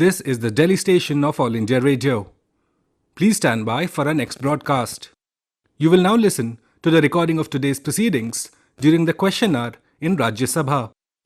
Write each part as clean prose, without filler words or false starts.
This is the Delhi station of All India Radio. Please stand by for our next broadcast. You will now listen to the recording of today's proceedings during the question hour in Rajya Sabha.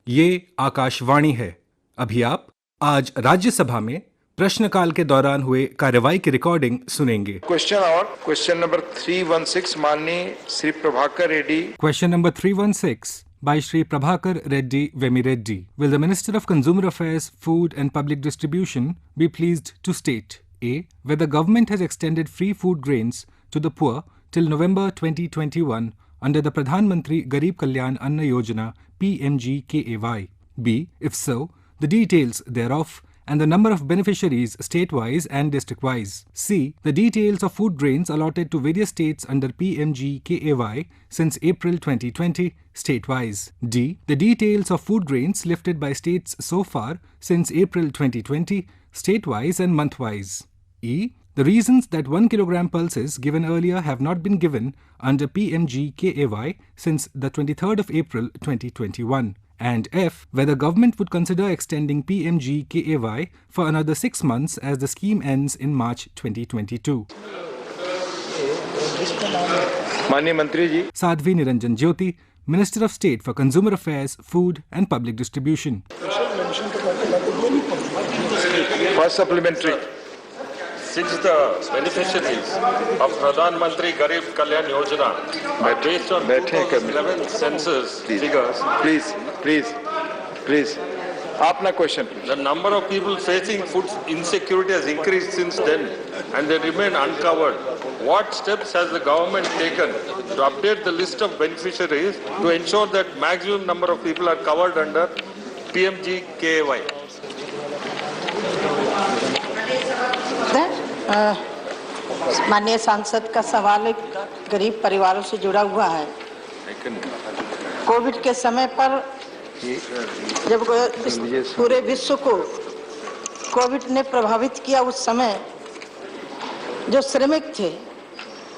ये आकाशवाणी है। अभी आप आज राज्यसभा में प्रश्नकाल के दौरान हुए कार्यवाही की रिकॉर्डिंग सुनेंगे। क्वेश्चन आवर क्वेश्चन नंबर 316 माननीय Shri Prabhakar Reddy. Question number 316 by Shri Prabhakar Reddy Vemireddy. Will the Minister of Consumer Affairs, Food and Public Distribution be pleased to state A. Whether government has extended free food grains to the poor till November 2021 under the Pradhan Mantri Garib Kalyan Anna Yojana PMGKAY. B. If so, the details thereof and the number of beneficiaries state-wise and district-wise. C. The details of food grains allotted to various states under PMGKAY since April 2020, state-wise. D. The details of food grains lifted by states so far since April 2020, state-wise and month-wise. E. The reasons that 1 kilogram pulses given earlier have not been given under PMGKAY since the 23rd of April 2021. And F. Whether government would consider extending PMGKAY for another 6 months as the scheme ends in March 2022. माननीय मंत्री जी। Sadhvi Niranjan Jyoti, Minister of State for Consumer Affairs, Food and Public Distribution. First supplementary. Since the beneficiaries of Pradhan Mantri Garib Kalyan Yojana are based on 2011 census figures, please, अपना question. the number of people facing food insecurity has increased since then and they remain uncovered. What steps has the government taken to update the list of beneficiaries to ensure that maximum number of people are covered under PMGKAY? माननीय सांसद का सवाल एक गरीब परिवारों से जुड़ा हुआ है। कोविड के समय पर जब पूरे विश्व को कोविड ने प्रभावित किया, उस समय जो श्रमिक थे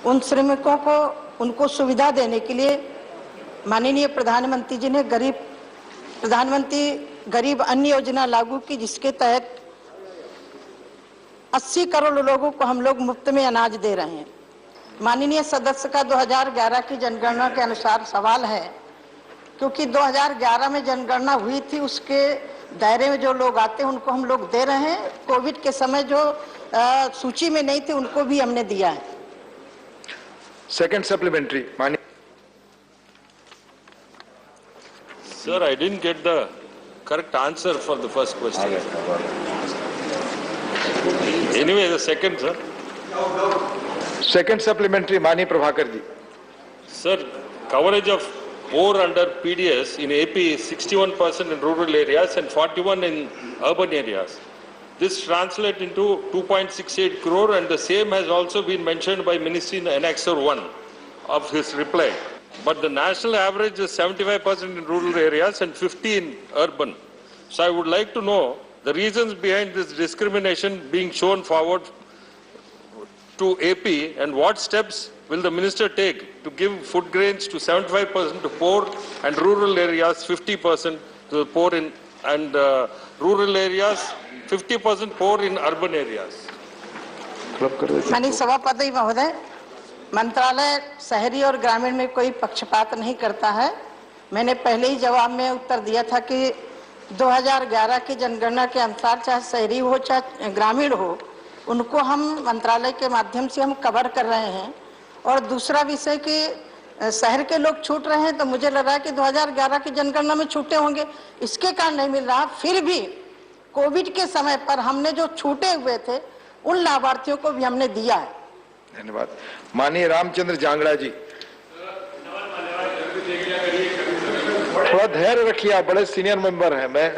उन श्रमिकों को उनको सुविधा देने के लिए माननीय प्रधानमंत्री जी ने प्रधानमंत्री गरीब अन्न योजना लागू की, जिसके तहत 80 करोड़ लोगों को हम लोग मुफ्त में अनाज दे रहे हैं। माननीय सदस्य का 2011 की जनगणना के अनुसार सवाल है, क्योंकि 2011 में जनगणना हुई थी, उसके दायरे में जो लोग आते हैं उनको हम लोग दे रहे हैं। कोविड के समय जो सूची में नहीं थे उनको भी हमने दिया है। Second supplementary. माननीय Sir, I didn't get the correct answer for the first question. Anyway, the second, sir. Second supplementary माननीय Prabhakar ji. Sir, coverage of poor under PDS in AP is 61% in rural areas and 41% in urban areas. This translates into 2.68 crore, and the same has also been mentioned by Ministry in Annexure 1 of his reply. But the national average is 75% in rural areas and 50% in urban. So I would like to know the reasons behind this discrimination being shown forward to AP, and what steps will the minister take to give food grains to 75% to poor and rural areas, 50% to the poor in and rural areas, 50% poor in urban areas. माननीय सभापति महोदय, मंत्रालय शहरी और ग्रामीण में कोई पक्षपात नहीं करता है। मैंने पहले ही जवाब में उत्तर दिया था कि 2011 की जनगणना के अनुसार चाहे शहरी हो चाहे ग्रामीण हो, उनको हम मंत्रालय के माध्यम से हम कवर कर रहे हैं। और दूसरा विषय कि शहर के लोग छूट रहे हैं, तो मुझे लग रहा है कि 2011 की जनगणना में छूटे होंगे, इसके कारण नहीं मिल रहा। फिर भी कोविड के समय पर हमने जो छूटे हुए थे उन लाभार्थियों को भी हमने दिया है। धन्यवाद। माननीय रामचंद्र जांगड़ा जी। थोड़ा धैर्य रखिए, आप बड़े सीनियर मेंबर हैं। मैं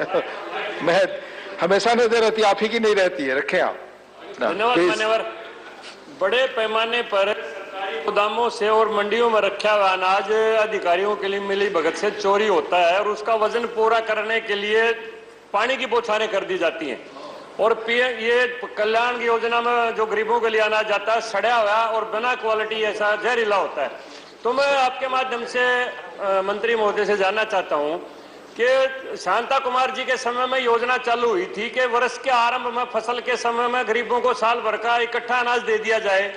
हमेशा नजर रहती, आप ही की नहीं रहती है, रखें आप। धन्यवाद। बड़े पैमाने पर गोदामों से और मंडियों में रखा हुआ अनाज अधिकारियों के लिए मिली भगत से चोरी होता है और उसका वजन पूरा करने के लिए पानी की बौछारें कर दी जाती हैं। और ये कल्याण की योजना में जो गरीबों के लिए अनाज जाता है सड़ा हुआ और बिना क्वालिटी ऐसा जहरीला होता है। तो मैं आपके माध्यम से मंत्री महोदय से जानना चाहता हूं कि शांता कुमार जी के समय में योजना चालू हुई थी कि वर्ष के आरंभ में फसल के समय में गरीबों को साल भर का इकट्ठा अनाज दे दिया जाए,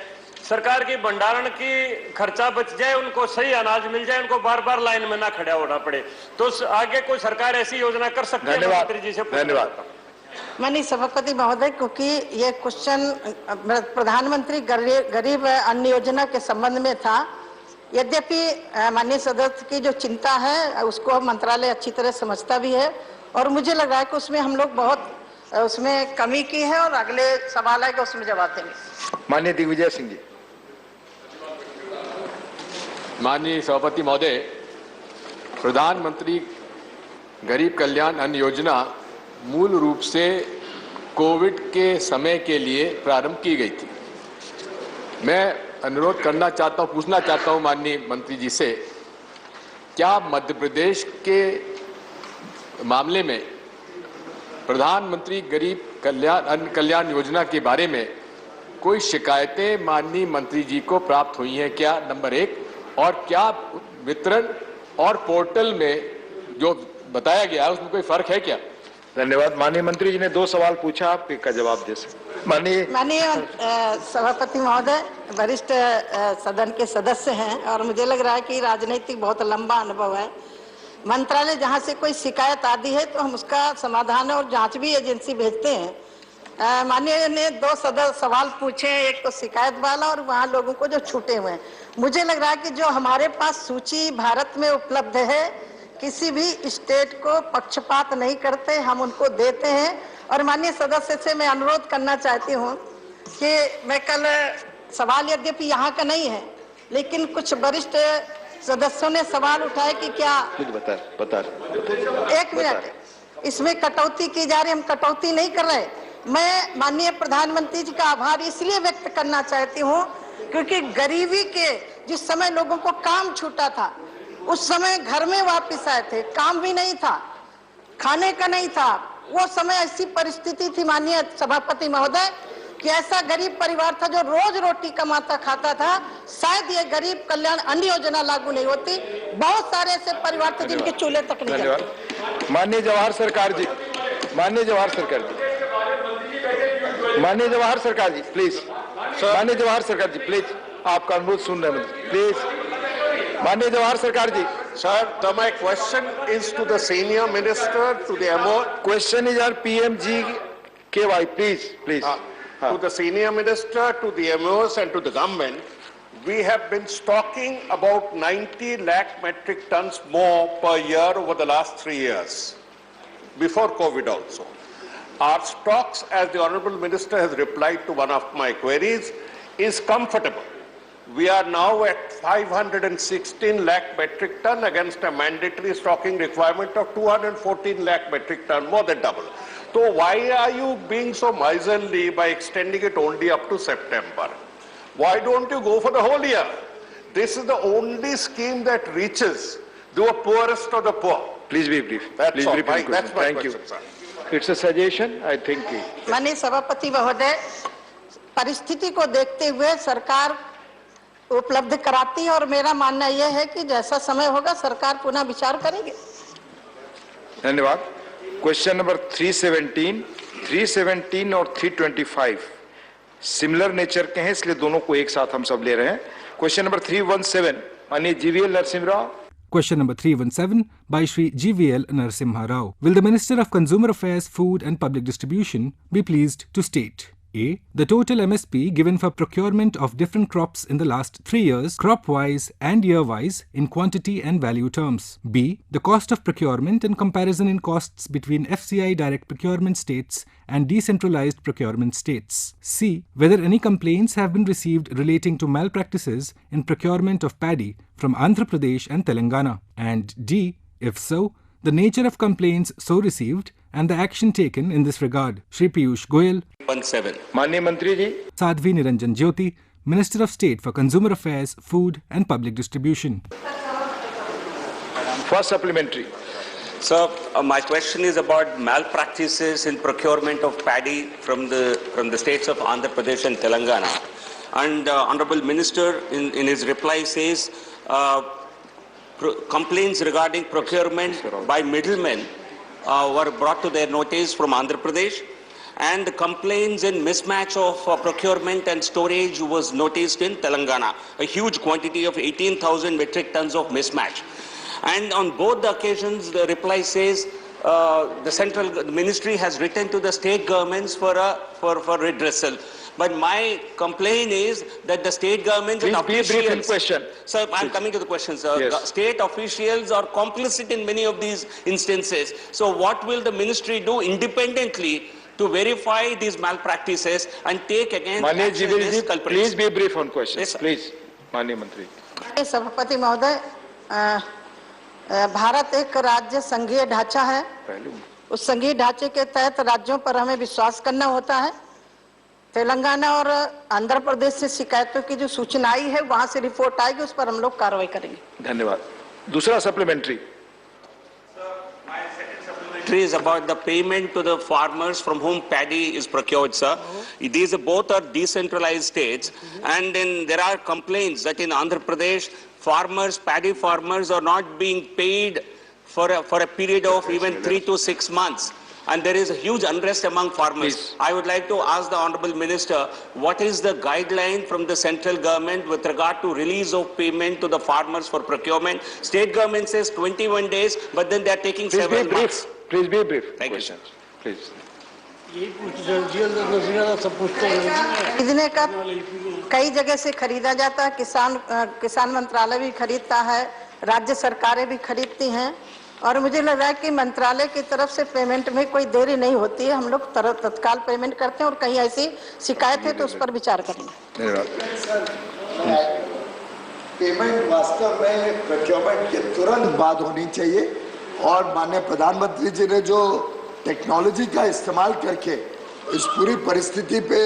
सरकार की भंडारण की खर्चा बच जाए, उनको सही अनाज मिल जाए, उनको बार बार लाइन में ना खड़ा होना पड़े। तो आगे कोई सरकार ऐसी योजना कर सकती है? मंत्री जी से धन्यवाद। माननीय सभापति महोदय, क्योंकि ये क्वेश्चन प्रधानमंत्री गरीब अन्न योजना के संबंध में था, यद्यपि माननीय सदस्य की जो चिंता है उसको मंत्रालय अच्छी तरह समझता भी है और मुझे लग रहा है कि उसमें हम लोग बहुत उसमें कमी की है और अगले सवाल आएगा उसमें जवाब देंगे। माननीय दिग्विजय सिंह जी। माननीय सभापति महोदय, प्रधानमंत्री गरीब कल्याण अन्न योजना मूल रूप से कोविड के समय के लिए प्रारंभ की गई थी। मैं अनुरोध करना चाहता हूं, पूछना चाहता हूं माननीय मंत्री जी से, क्या मध्य प्रदेश के मामले में प्रधानमंत्री गरीब अन्न कल्याण योजना के बारे में कोई शिकायतें माननीय मंत्री जी को प्राप्त हुई हैं क्या, नंबर 1, और क्या वितरण और पोर्टल में जो बताया गया है उसमें कोई फर्क है क्या? धन्यवाद। माननीय मंत्री जी ने 2 सवाल पूछा, आप एक का जवाब दे सकते। माननीय सभापति महोदय, वरिष्ठ सदन के सदस्य हैं और मुझे लग रहा है कि राजनीतिक बहुत लंबा अनुभव है। मंत्रालय जहां से कोई शिकायत आती है तो हम उसका समाधान और जांच भी एजेंसी भेजते हैं। माननीय ने 2 सवाल पूछे, एक तो शिकायत वाला और वहाँ लोगों को जो छूटे हुए हैं। मुझे लग रहा है कि जो हमारे पास सूची भारत में उपलब्ध है, किसी भी स्टेट को पक्षपात नहीं करते, हम उनको देते हैं। और माननीय सदस्य से मैं अनुरोध करना चाहती हूँ कि मैं कल सवाल यद्यपि यहाँ का नहीं है, लेकिन कुछ वरिष्ठ सदस्यों ने सवाल उठाए कि क्या बता एक मिनट, इसमें कटौती की जा रही, हम कटौती नहीं कर रहे। मैं माननीय प्रधानमंत्री जी का आभार इसलिए व्यक्त करना चाहती हूँ क्योंकि गरीबी के जिस समय लोगों को काम छूटा था, उस समय घर में वापस आए थे, काम भी नहीं था, खाने का नहीं था। वो समय ऐसी परिस्थिति थी माननीय सभापति महोदय कि ऐसा गरीब परिवार था जो रोज रोटी कमाता खाता था, शायद ये गरीब कल्याण अन्न योजना लागू नहीं होती। बहुत सारे ऐसे परिवार थे जिनके चूल्हे तक नहीं जलते। माननीय जवाहर सरकार जी, माननीय जवाहर सरकार जी, माननीय जवाहर सरकार जी प्लीज, माननीय जवाहर सरकार जी प्लीज, आपका अनुरोध सुन रहे हैं प्लीज। माननीय जवाहर सरकार जी। Sir, my question is to the senior minister, to the MO. Question is our PMGKY, please. To the senior minister, to the MOs and to the government, we have been stocking about 90 lakh metric tons more per year over the last 3 years, before COVID also. Our stocks, as the Honorable Minister has replied to one of my queries, is comfortable. We are now at 516 lakh metric ton against a mandatory stocking requirement of 214 lakh metric ton, more than double. So why are you being so miserly by extending it only up to September? Why don't you go for the whole year? This is the only scheme that reaches the poorest of the poor. Please be brief. That's all. That's my Thank question, you. sir. It's a suggestion, I think. माननीय सभापति महोदय, परिस्थिति को देखते हुए सरकार उपलब्ध कराती है और मेरा मानना यह है कि जैसा समय होगा सरकार पुनः विचार करेगी। धन्यवाद। क्वेश्चन नंबर 317 और 325 सिमिलर नेचर के हैं, इसलिए दोनों को एक साथ हम सब ले रहे हैं। क्वेश्चन नंबर 317 माननीय GVL Narasimha Rao. Question number 317 by Shri GVL Narasimha Rao. Will the Minister of Consumer Affairs, Food and Public Distribution be pleased to state: A. The total MSP given for procurement of different crops in the last 3 years, crop-wise and year-wise, in quantity and value terms. B. The cost of procurement and comparison in costs between FCI direct procurement states and decentralized procurement states. C. Whether any complaints have been received relating to malpractices in procurement of paddy from Andhra Pradesh and Telangana. And D. If so, the nature of complaints so received and the action taken in this regard. Shri Piyush Goyal. 17. माननीय मंत्री जी। Sadhvi Niranjan Jyoti, Minister of State for Consumer Affairs, Food and Public Distribution. First supplementary. Sir, my question is about malpractices in procurement of paddy from the states of Andhra Pradesh and Telangana. And Honorable Minister in his reply says complaints regarding procurement by middlemen were brought to their notice from Andhra Pradesh, and the complaints in mismatch of procurement and storage was noticed in Telangana, a huge quantity of 18,000 metric tons of mismatch. And on both the occasions, the reply says the ministry has written to the state governments for redressal. But my complaint is that the state governments and officials... Please be brief in question. Sir, I'm coming to the question, sir. Yes. State officials are complicit in many of these instances. So what will the ministry do independently to verify these malpractices and take against action against culprits? Please be brief on questions. Yes, please, माननीय मंत्री. सभापति महोदय, भारत एक राज्य संघीय ढांचा है. उस संघीय ढांचे के तहत राज्यों पर हमें विश्वास करना होता है. तेलंगाना और आंध्र प्रदेश से शिकायतों की जो सूचना आई है, वहां से रिपोर्ट आएगी, उस पर हम लोग कार्रवाई करेंगे. धन्यवाद. दूसरा supplementary. Is about the payment to the farmers from whom paddy is procured, sir. These both are decentralized states, and then there are complaints that in Andhra Pradesh, paddy farmers are not being paid for a period of even 3 to 6 months. And there is a huge unrest among farmers. Please. I would like to ask the Honorable Minister, what is the guideline from the central government with regard to release of payment to the farmers for procurement? State government says 21 days, but then they are taking 7 months. Please be brief. Thank you. Please. खरीदने का कई जगह से खरीदा जाता है. किसान मंत्रालय भी खरीदता है, राज्य सरकारें भी खरीदती हैं, और मुझे लग रहा है कि मंत्रालय की तरफ से पेमेंट में कोई देरी नहीं होती है. हम लोग तत्काल पेमेंट करते हैं, और कहीं ऐसी शिकायत है तो उस पर विचार करेंगे. पेमेंट वास्तव में प्रोक्योरमेंट के तुरंत बाद होनी चाहिए, और माननीय प्रधानमंत्री जी ने जो टेक्नोलॉजी का इस्तेमाल करके इस पूरी परिस्थिति पे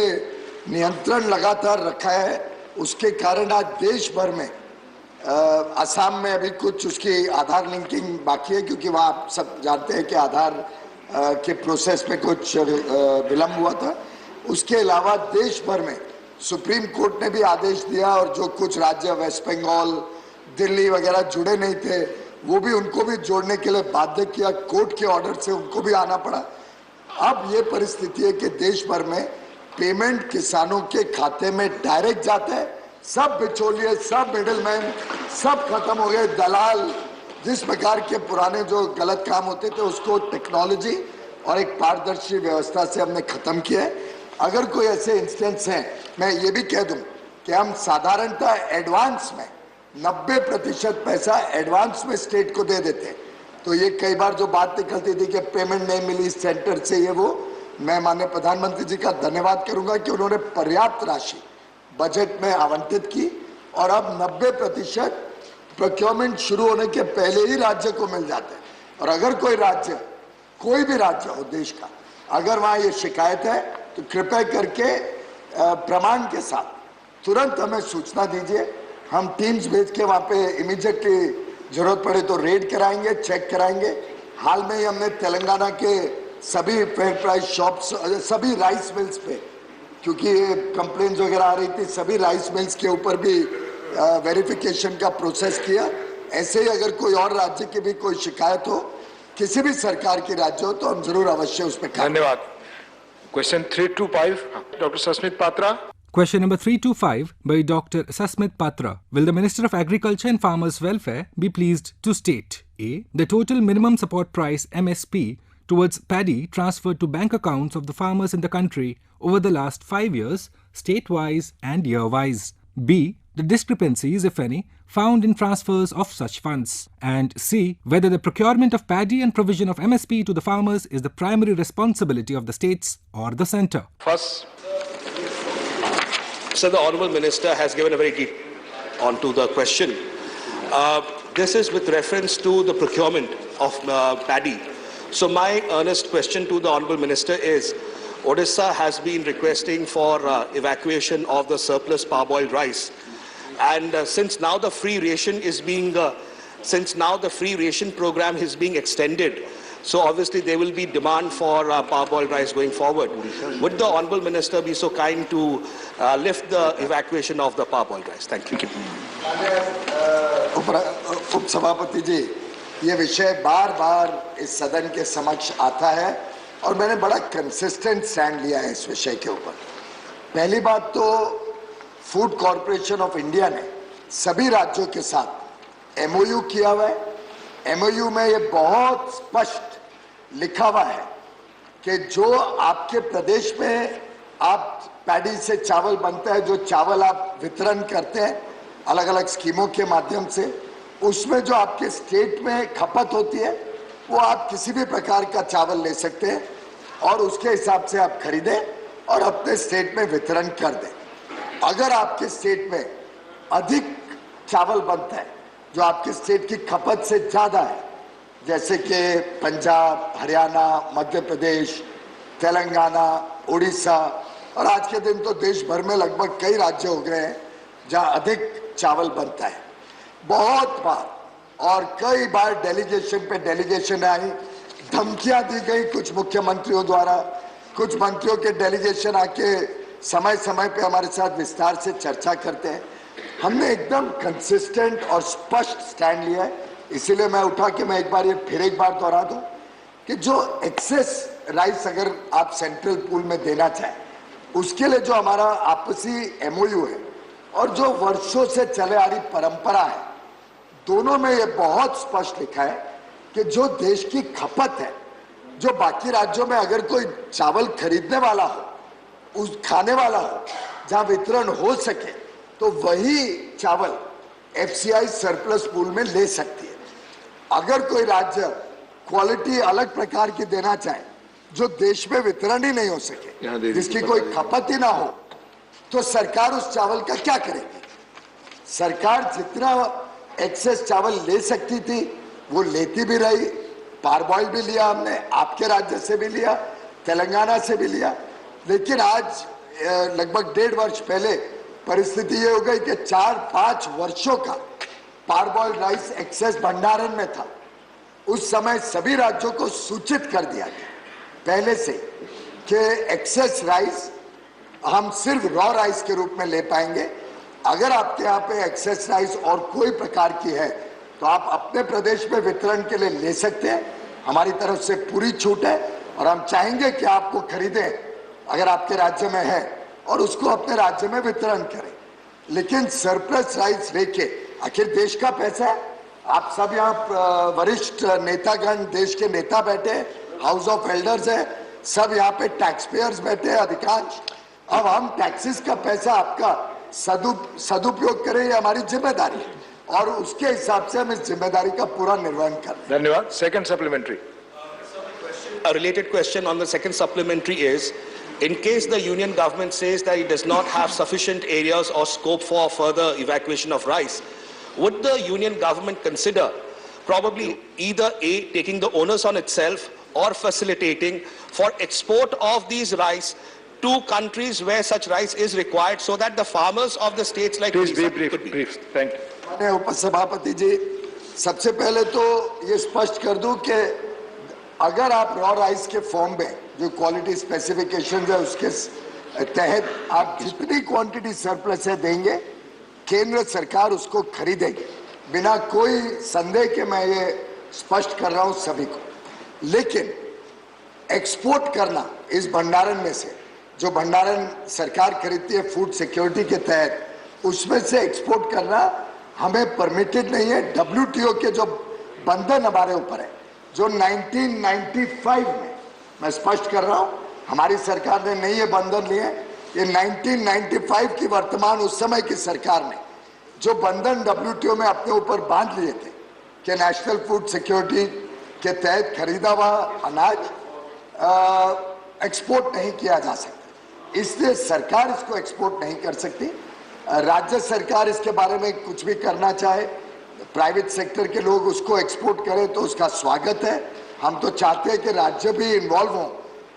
नियंत्रण लगातार रखा है, उसके कारण आज देश भर में असम में अभी कुछ उसकी आधार लिंकिंग बाकी है, क्योंकि वहाँ आप सब जानते हैं कि आधार के प्रोसेस में कुछ विलंब हुआ था. उसके अलावा देश भर में सुप्रीम कोर्ट ने भी आदेश दिया, और जो कुछ राज्य वेस्ट बंगाल, दिल्ली वगैरह जुड़े नहीं थे, वो भी उनको भी जोड़ने के लिए बाध्य किया. कोर्ट के ऑर्डर से उनको भी आना पड़ा. अब ये परिस्थिति है कि देश भर में पेमेंट किसानों के खाते में डायरेक्ट जाता है. सब बिचौलिए, सब मिडिलमैन, सब खत्म हो गए. दलाल, जिस प्रकार के पुराने जो गलत काम होते थे, उसको टेक्नोलॉजी और एक पारदर्शी व्यवस्था से हमने खत्म किया है. अगर कोई ऐसे इंस्टेंस हैं, मैं ये भी कह दूं कि हम साधारणतः एडवांस में 90% पैसा एडवांस में स्टेट को दे देते हैं. तो ये कई बार जो बात निकलती थी कि पेमेंट नहीं मिली सेंटर से, ये वो, मैं माननीय प्रधानमंत्री जी का धन्यवाद करूंगा कि उन्होंने पर्याप्त राशि बजट में आवंटित की, और अब 90% प्रोक्योरमेंट शुरू होने के पहले ही राज्य को मिल जाता है. और अगर कोई राज्य, कोई भी राज्य हो देश का, अगर वहाँ ये शिकायत है, तो कृपया करके प्रमाण के साथ तुरंत हमें सूचना दीजिए. हम टीम्स भेज के वहाँ पे इमीडिएटली जरूरत पड़े तो रेड कराएंगे, चेक कराएंगे. हाल में ही हमने तेलंगाना के सभी फेयर प्राइस शॉप्स, सभी राइस मिल्स पे, क्योंकि ये कंप्लेंट्स वगैरह आ रही थी, सभी राइस मिल्स के ऊपर भी वेरिफिकेशन का प्रोसेस किया. ऐसे ही अगर कोई और राज्य की भी कोई शिकायत हो, किसी भी सरकार की राज्य हो, तो हम जरूर अवश्य उस पर. धन्यवाद. Question 325, Dr. Sasmit Patra. Question number 325 by Dr. Sasmit Patra. Will the Minister of Agriculture and Farmers' Welfare be pleased to state: A. The total minimum support price (MSP) towards paddy transferred to bank accounts of the farmers in the country over the last 5 years, state-wise and year-wise. B. The discrepancies, if any, found in transfers of such funds. And C. Whether the procurement of paddy and provision of MSP to the farmers is the primary responsibility of the states or the centre. First. So the Honourable Minister has given a very deep onto the question. This is with reference to the procurement of paddy. So my earnest question to the Honourable Minister is, Odisha has been requesting for evacuation of the surplus parboiled rice. And since now the free ration program is being extended, so obviously there will be demand for parboiled rice going forward. Would the Honourable Minister be so kind to lift the evacuation of the parboiled rice? Thank you. उपसभापति जी, ये विषय बार बार इस सदन के समक्ष आता है और मैंने बड़ा कंसिस्टेंट स्टैंड लिया है इस विषय के ऊपर। पहली बात तो फूड कॉरपोरेशन ऑफ इंडिया ने सभी राज्यों के साथ एमओयू किया हुआ है। एमओयू में ये बहुत स्पष्ट लिखा हुआ है कि जो आपके प्रदेश में आप पैडी से चावल बनता है, जो चावल आप वितरण करते हैं अलग अलग स्कीमों के माध्यम से, उसमें जो आपके स्टेट में खपत होती है वो आप किसी भी प्रकार का चावल ले सकते हैं और उसके हिसाब से आप खरीदें और अपने स्टेट में वितरण कर दें। अगर आपके स्टेट में अधिक चावल बनता है जो आपके स्टेट की खपत से ज्यादा है, जैसे कि पंजाब, हरियाणा, मध्य प्रदेश, तेलंगाना, उड़ीसा और आज के दिन तो देश भर में लगभग कई राज्य हो गए हैं जहां अधिक चावल बनता है, बहुत बार और कई बार डेलीगेशन पे डेलीगेशन आई, धमकियां दी गई कुछ मुख्यमंत्रियों द्वारा, कुछ मंत्रियों के डेलीगेशन आके समय समय पे हमारे साथ विस्तार से चर्चा करते हैं। हमने एकदम कंसिस्टेंट और स्पष्ट स्टैंड लिया है, इसीलिए मैं उठा कि मैं फिर एक बार दोहरा दूं कि जो एक्सेस राइस अगर आप सेंट्रल पूल में देना चाहें, उसके लिए जो हमारा आपसी एमओयू है और जो वर्षों से चले आ रही परंपरा है, दोनों में ये बहुत स्पष्ट लिखा है कि जो देश की खपत है, जो बाकी राज्यों में अगर कोई चावल खरीदने वाला हो, उस खाने वाला हो, जहां वितरण हो सके, तो वही चावल एफसीआई सरप्लस पूल में ले सकती है। अगर कोई राज्य क्वालिटी अलग प्रकार की देना चाहे जो देश में वितरण ही नहीं हो सके, जिसकी कोई खपत ही ना हो, तो सरकार उस चावल का क्या करेगी? सरकार जितना एक्सेस चावल ले सकती थी वो लेती भी रही। पारबॉइल भी लिया हमने, आपके राज्य से भी लिया, तेलंगाना से भी लिया, लेकिन आज लगभग 1.5 वर्ष पहले परिस्थिति ये हो गई कि 4-5 वर्षों का पारबॉइल राइस एक्सेस भंडारण में था। उस समय सभी राज्यों को सूचित कर दिया गया पहले से कि एक्सेस राइस हम सिर्फ रॉ राइस के रूप में ले पाएंगे। अगर आपके यहाँ पे एक्सेस राइस और कोई प्रकार की है तो आप अपने प्रदेश में वितरण के लिए ले सकते हैं, हमारी तरफ से पूरी छूट है और हम चाहेंगे कि आपको खरीदें अगर आपके राज्य में है और उसको अपने राज्य में वितरण करें। लेकिन सरप्लस राइस लेके, आखिर देश का पैसा है, आप सब यहाँ वरिष्ठ नेतागण, देश के नेता बैठे, हाउस ऑफ एल्डर्स है, सब यहाँ पे टैक्स पेयर्स बैठे हैं अधिकांश। अब हम टैक्सेस का पैसा आपका सदुपयोग करें, ये हमारी जिम्मेदारी है और उसके हिसाब से हम इस जिम्मेदारी का पूरा निर्वहन करें। धन्यवाद। Second supplementary. A related question on the second supplementary is, in case the union government says that it does not have sufficient areas or scope for further evacuation of rice, would the union government consider probably either A, taking the onus on itself or facilitating for export of these rice to countries where such rice is required so that the farmers of the states like Please be Odisha could brief. Thank you. माननीय उपसभापति जी, सबसे पहले तो ये स्पष्ट कर दूं कि अगर आप रॉ राइस के फॉर्म में जो क्वालिटी स्पेसिफिकेशंस है उसके तहत आप जितनी क्वांटिटी सरप्लस है देंगे, केंद्र सरकार उसको खरीदेगी बिना कोई संदेह के। मैं ये स्पष्ट कर रहा हूं सभी को। लेकिन एक्सपोर्ट करना इस भंडारण में से, जो भंडारण सरकार खरीदती है फूड सिक्योरिटी के तहत, उसमें से एक्सपोर्ट करना हमें परमिटेड नहीं है। WTO के जो बंधन हमारे ऊपर है, जो 1995 में, मैं स्पष्ट कर रहा हूं, हमारी सरकार ने नहीं ये बंधन लिए, ये 1995 की वर्तमान उस समय की सरकार ने जो बंधन WTO में अपने ऊपर बांध लिए थे कि नेशनल फूड सिक्योरिटी के तहत खरीदा हुआ अनाज एक्सपोर्ट नहीं किया जा सकता, इसलिए सरकार इसको एक्सपोर्ट नहीं कर सकती। राज्य सरकार इसके बारे में कुछ भी करना चाहे, प्राइवेट सेक्टर के लोग उसको एक्सपोर्ट करें तो उसका स्वागत है। हम तो चाहते हैं कि राज्य भी इन्वॉल्व हों।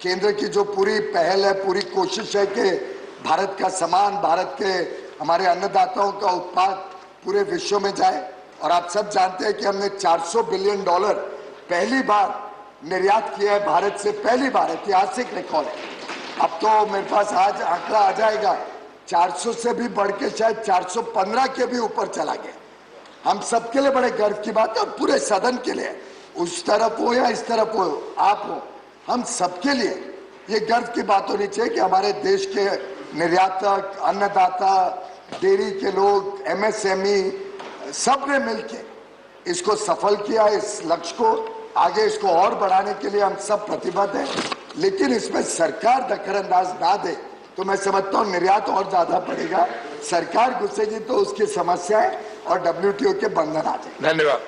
केंद्र की जो पूरी पहल है, पूरी कोशिश है कि भारत का सामान, भारत के हमारे अन्नदाताओं का उत्पाद पूरे विश्व में जाए। और आप सब जानते हैं कि हमने $400 बिलियन पहली बार निर्यात किया है भारत से, पहली बार, ऐतिहासिक रिकॉर्ड है। अब तो मेरे पास आज आंकड़ा आ जाएगा, 400 से भी बढ़ के शायद 415 के भी ऊपर चला गया। हम सबके लिए बड़े गर्व की बात है और पूरे सदन के लिए, उस तरफ हो या इस तरफ हो, आप हो, हम सबके लिए ये गर्व की बात होनी चाहिए कि हमारे देश के निर्यातक, अन्नदाता, डेयरी के लोग, एमएसएमई सब ने मिलके इसको सफल किया। इस लक्ष्य को आगे इसको और बढ़ाने के लिए हम सब प्रतिबद्ध हैं, लेकिन इसमें सरकार दखलअंदाज ना दे तो मैं समझता हूँ निर्यात और ज्यादा बढ़ेगा। सरकार घुसेगी तो उसकी समस्याएं और WTO के बंधन आ जाएंगे। धन्यवाद।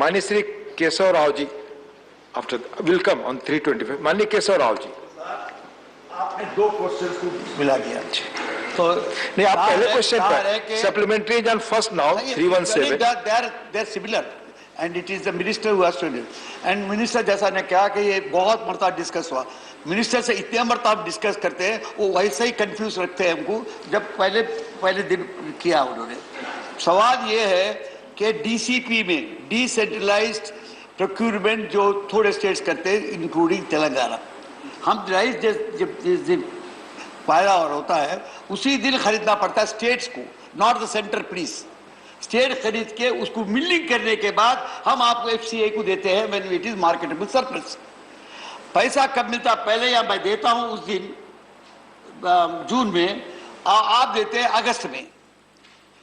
माननीय Shri Keshav Rao ji, after welcome on 325। माननीय केशव राव जी, आपने दो क्वेश्चन को मिला दिया। तो नहीं, आप पहले क्वेश्चन पर supplementary and first now 317 they are similar and it is the minister who has to do and minister जैसा ने कहा कि ये बहुत मरतबा डिस्कस हुआ, मिनिस्टर से इतने मरतबा डिस्कस करते हैं वो वैसे ही कंफ्यूज रखते हैं हमको, जब पहले दिन किया उन्होंने। सवाल ये है कि DCP में डिसेंट्रलाइज्ड प्रोक्यूरमेंट जो थोड़े स्टेट्स करते हैं इंक्लूडिंग तेलंगाना, हम राइस जिस दिन पैदा और होता है उसी दिन खरीदना पड़ता है स्टेट्स को, not the centre please. State खरीद के उसको मिलिंग करने के बाद हम आपको FCI को देते हैं when it is marketable surplus. पैसा कब मिलता पहले या मैं देता हूं उस दिन जून में, आप देते हैं अगस्त में।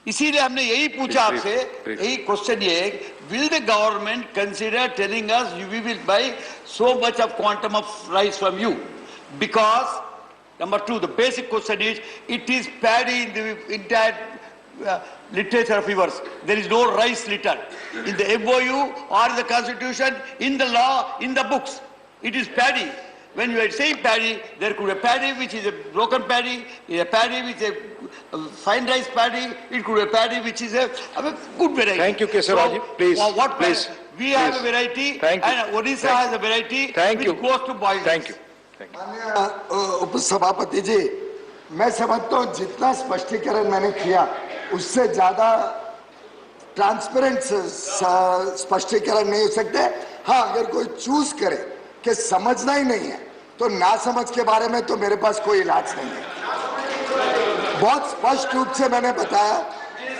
इसीलिए हमने यही पूछा आपसे, यही क्वेश्चन ये है, will the government consider telling us we will buy so much of quantum of rice from you, because number 2, the basic question is, it is paddy in the entire literature of yours. There is no rice littered in the MOU or in the constitution, in the law, in the books. It is paddy. When you are saying paddy, there could be a paddy which is a broken paddy, a paddy which is a fine rice paddy, it could be a paddy which is a good variety. Thank you, Kesaraji. Please, please. We have a variety, and Odisha has a variety which goes to boil. Thank you. माननीय उपसभापति जी, मैं समझता हूँ जितना स्पष्टीकरण मैंने किया उससे ज्यादा ट्रांसपेरेंट स्पष्टीकरण नहीं हो सकते। हाँ, अगर कोई चूज करे कि समझना ही नहीं है तो ना समझ के बारे में तो मेरे पास कोई इलाज नहीं है। बहुत स्पष्ट रूप से मैंने बताया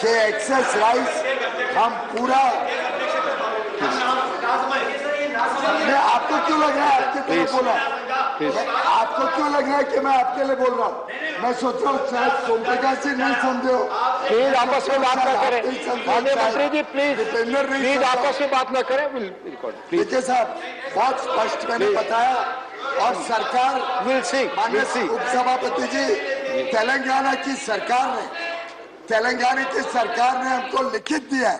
कि एक्सेस राइस हम पूरा, आपको क्यों लग रहा है आपके लिए बोला, आपको क्यों लग रहा है कि मैं आपके लिए बोल रहा हूँ? मैं सोच रहा हूँ शायद सोमप्रकाश जी नहीं समझे हो। प्लीज आपस में बात न करें, माननीय मंत्री जी प्लीज आपस में बात न करें। देखिए साहब, बहुत स्पष्ट मैंने बताया और सरकार माननीय उपसभापति जी, तेलंगाना की सरकार ने हमको लिखित दिया है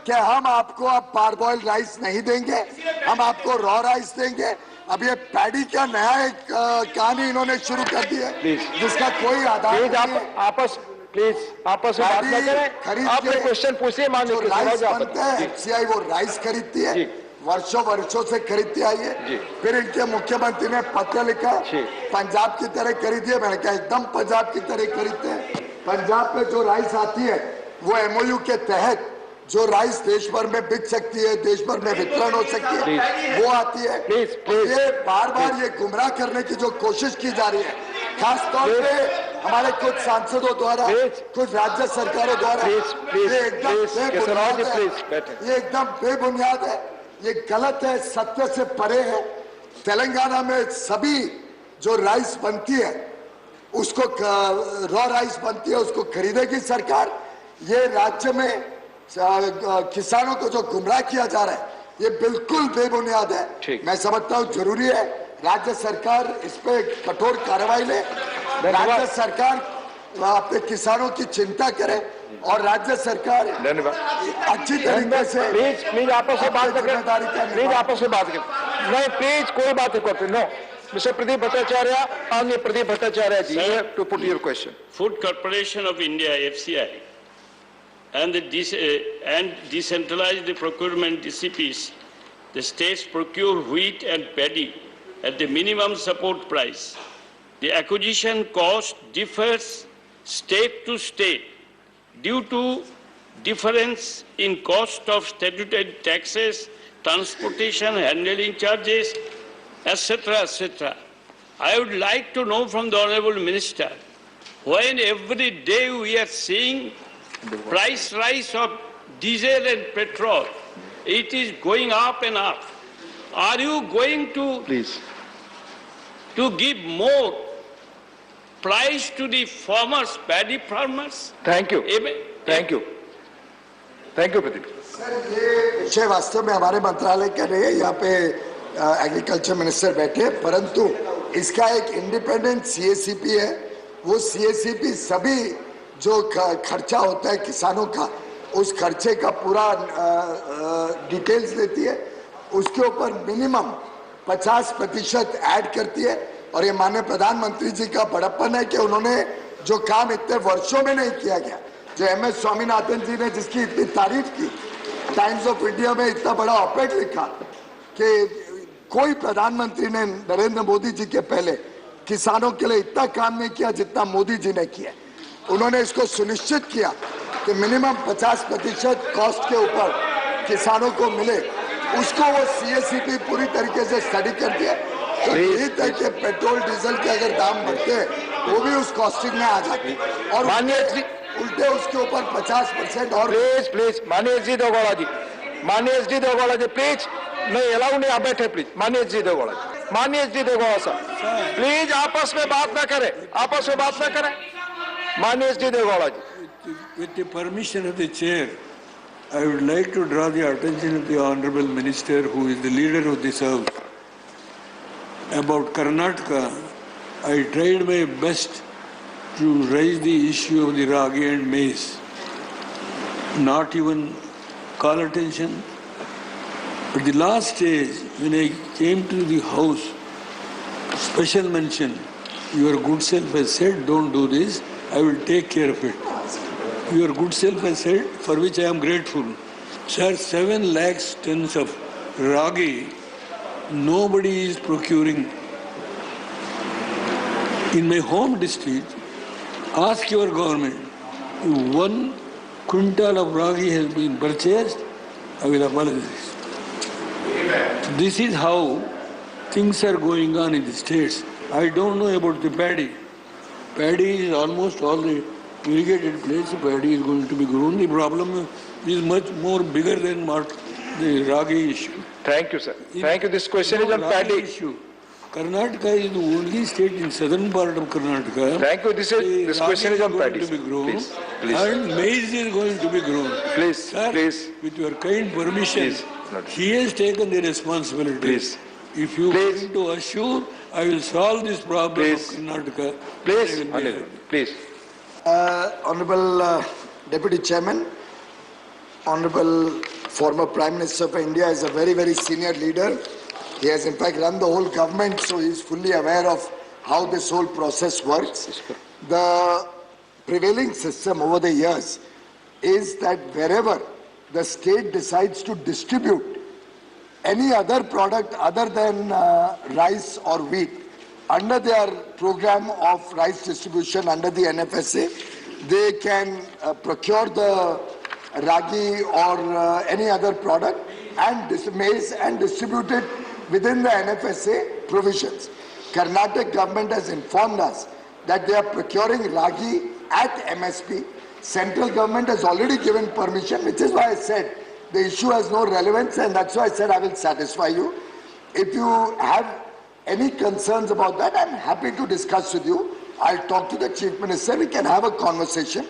कि हम आपको अब पारबॉइल्ड राइस नहीं देंगे, हम आपको रॉ राइस देंगे। अब ये पैडी का नया एक कहानी इन्होंने शुरू कर दी है जिसका कोई आधार नहीं है। आपस में बात न करें, आप क्वेश्चन पूछिए। माननीय राइस बनता है, FCI वो राइस खरीदती है, वर्षों से खरीदती आई है। फिर इनके मुख्यमंत्री ने पत्र लिखा, पंजाब की तरह खरीदिए। मैंने कहा एकदम पंजाब की तरह खरीदते हैं। पंजाब में जो राइस आती है वो MOU के तहत जो राइस देश भर में बिक सकती है, देश भर में वितरण हो सकती है, वो आती है। ये बार ये गुमराह करने की जो कोशिश की जा रही है, खास तौर पे हमारे कुछ सांसदों द्वारा, कुछ राज्य सरकारों द्वारा, ये एकदम बेबुनियाद है, ये गलत है, सत्य से परे है। तेलंगाना में सभी जो राइस बनती है उसको, रॉ राइस बनती है, उसको खरीदेगी सरकार। ये राज्य में किसानों को जो गुमराह किया जा रहा है ये बिल्कुल बेबुनियाद है। मैं समझता हूँ जरूरी है राज्य सरकार इस पे कठोर कार्रवाई ले, राज्य सरकार अपने किसानों की चिंता करे और राज्य सरकार अच्छी तरीके से प्लीज आपस में बात करें, नहीं प्लीज कोई बात नहीं करते। नो, मिस्टर प्रदीप भट्टाचार्य, आगे Pradeep Bhattacharya ji, to put your question. Food corporation of India FCI and decentralized procurement DCPs, the states procure wheat and paddy at the minimum support price. The acquisition cost differs state to state due to difference in cost of statutory taxes, transportation, handling charges, etc., etc. I would like to know from the Honorable Minister, when every day we are seeing price rise of diesel and petrol, it is going up and up. Are you going to give more price to the farmers, paddy farmers? Thank you. Thank you. Thank you, Pradeep. Sir ये विषय वास्तव में हमारे मंत्रालय का नहीं है, यहाँ पे एग्रीकल्चर मिनिस्टर बैठे हैं, परंतु इसका एक इंडिपेंडेंट सीएसीपी है। वो सीएसीपी सभी जो खर्चा होता है किसानों का, उस खर्चे का पूरा डिटेल्स देती है, उसके ऊपर मिनिमम 50% ऐड करती है। और ये माननीय प्रधानमंत्री जी का बड़प्पन है कि उन्होंने जो काम इतने वर्षों में नहीं किया गया, जो MS स्वामीनाथन जी ने जिसकी इतनी तारीफ की, टाइम्स ऑफ इंडिया में इतना बड़ा ऑपेड लिखा कि कोई प्रधानमंत्री ने नरेंद्र मोदी जी के पहले किसानों के लिए इतना काम नहीं किया जितना मोदी जी ने किया। उन्होंने इसको सुनिश्चित किया कि मिनिमम 50% कॉस्ट के ऊपर किसानों को मिले, उसको वो सीएसीपी पूरी तरीके से स्टडी कर दिया। तो यही तक कि पेट्रोल डीजल के अगर दाम बढ़ते हैं वो भी उस कॉस्टिंग में आ जाते हैं और उल्टे उसके ऊपर 50% और प्लीज माननीय एस डी देवगौड़ा जी, माननीय S D Deve Gowda ji please, नहीं अलाउ नहीं, आप बैठे प्लीज। माननीय एस डी देवगौड़ा जी, माननीय एस डी देवगौड़ा साहब प्लीज आपस में बात ना करें, आपस में बात ना करें। माननीय S D Deve Gowda ji. With the permission of the chair, I would like to draw the attention of the Honorable Minister, who is the leader of this House, about Karnataka. I tried my best to raise the issue of the ragi and maize. Not even call attention. At the last stage, when I came to the House, special mention, your good self has said, don't do this, I will take care of it. Your good self has said, for which I am grateful. Sir, 7 lakhs tons of ragi, nobody is procuring. In my home district, ask your government, if 1 quintal of ragi has been purchased, I will apologize. This is how things are going on in the states. I don't know about the paddy. Paddy is almost all the irrigated place, paddy is going to be grown. The problem is much more bigger than what the ragi issue. Thank you, sir. Thank you. This question is on paddy issue. Karnataka is the only state in southern part of Karnataka. Thank you. This question is on paddy. To be grown, please, please. And maize is going to be grown. Please, Sir, please. With your kind permission, he has taken the responsibility. Please. If you want to assure, I will solve this problem of Karnataka. Please, please. Honorable Deputy Chairman, Honorable former Prime Minister of India is a very, very senior leader. He has in fact run the whole government, so he is fully aware of how this whole process works. The prevailing system over the years is that wherever the state decides to distribute any other product other than rice or wheat under their program of rice distribution under the NFSA, they can procure the ragi or any other product and maize and distribute it within the NFSA provisions. Karnataka government has informed us that they are procuring ragi at MSP. Central government has already given permission, which is why I said the issue has no relevance, and that's why I said I will satisfy you. If you have any concerns about that, I'm happy to discuss with you. I'll talk to the Chief Minister, we can have a conversation.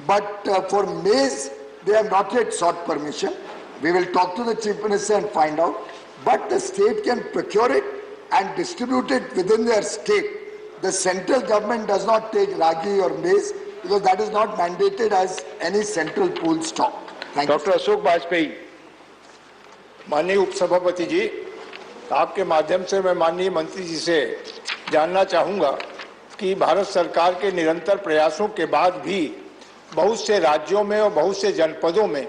But for maize, they have not yet sought permission. We will talk to the Chief Minister and find out. But the state can procure it and distribute it within their state. The central government does not take ragi or maize because that is not mandated as any central pool stock. Thank you. Dr. Ashok Bajpai, माननीय उपसभापति जी, आपके माध्यम से मैं माननीय मंत्री जी से जानना चाहूँगा कि भारत सरकार के निरंतर प्रयासों के बाद भी बहुत से राज्यों में और बहुत से जनपदों में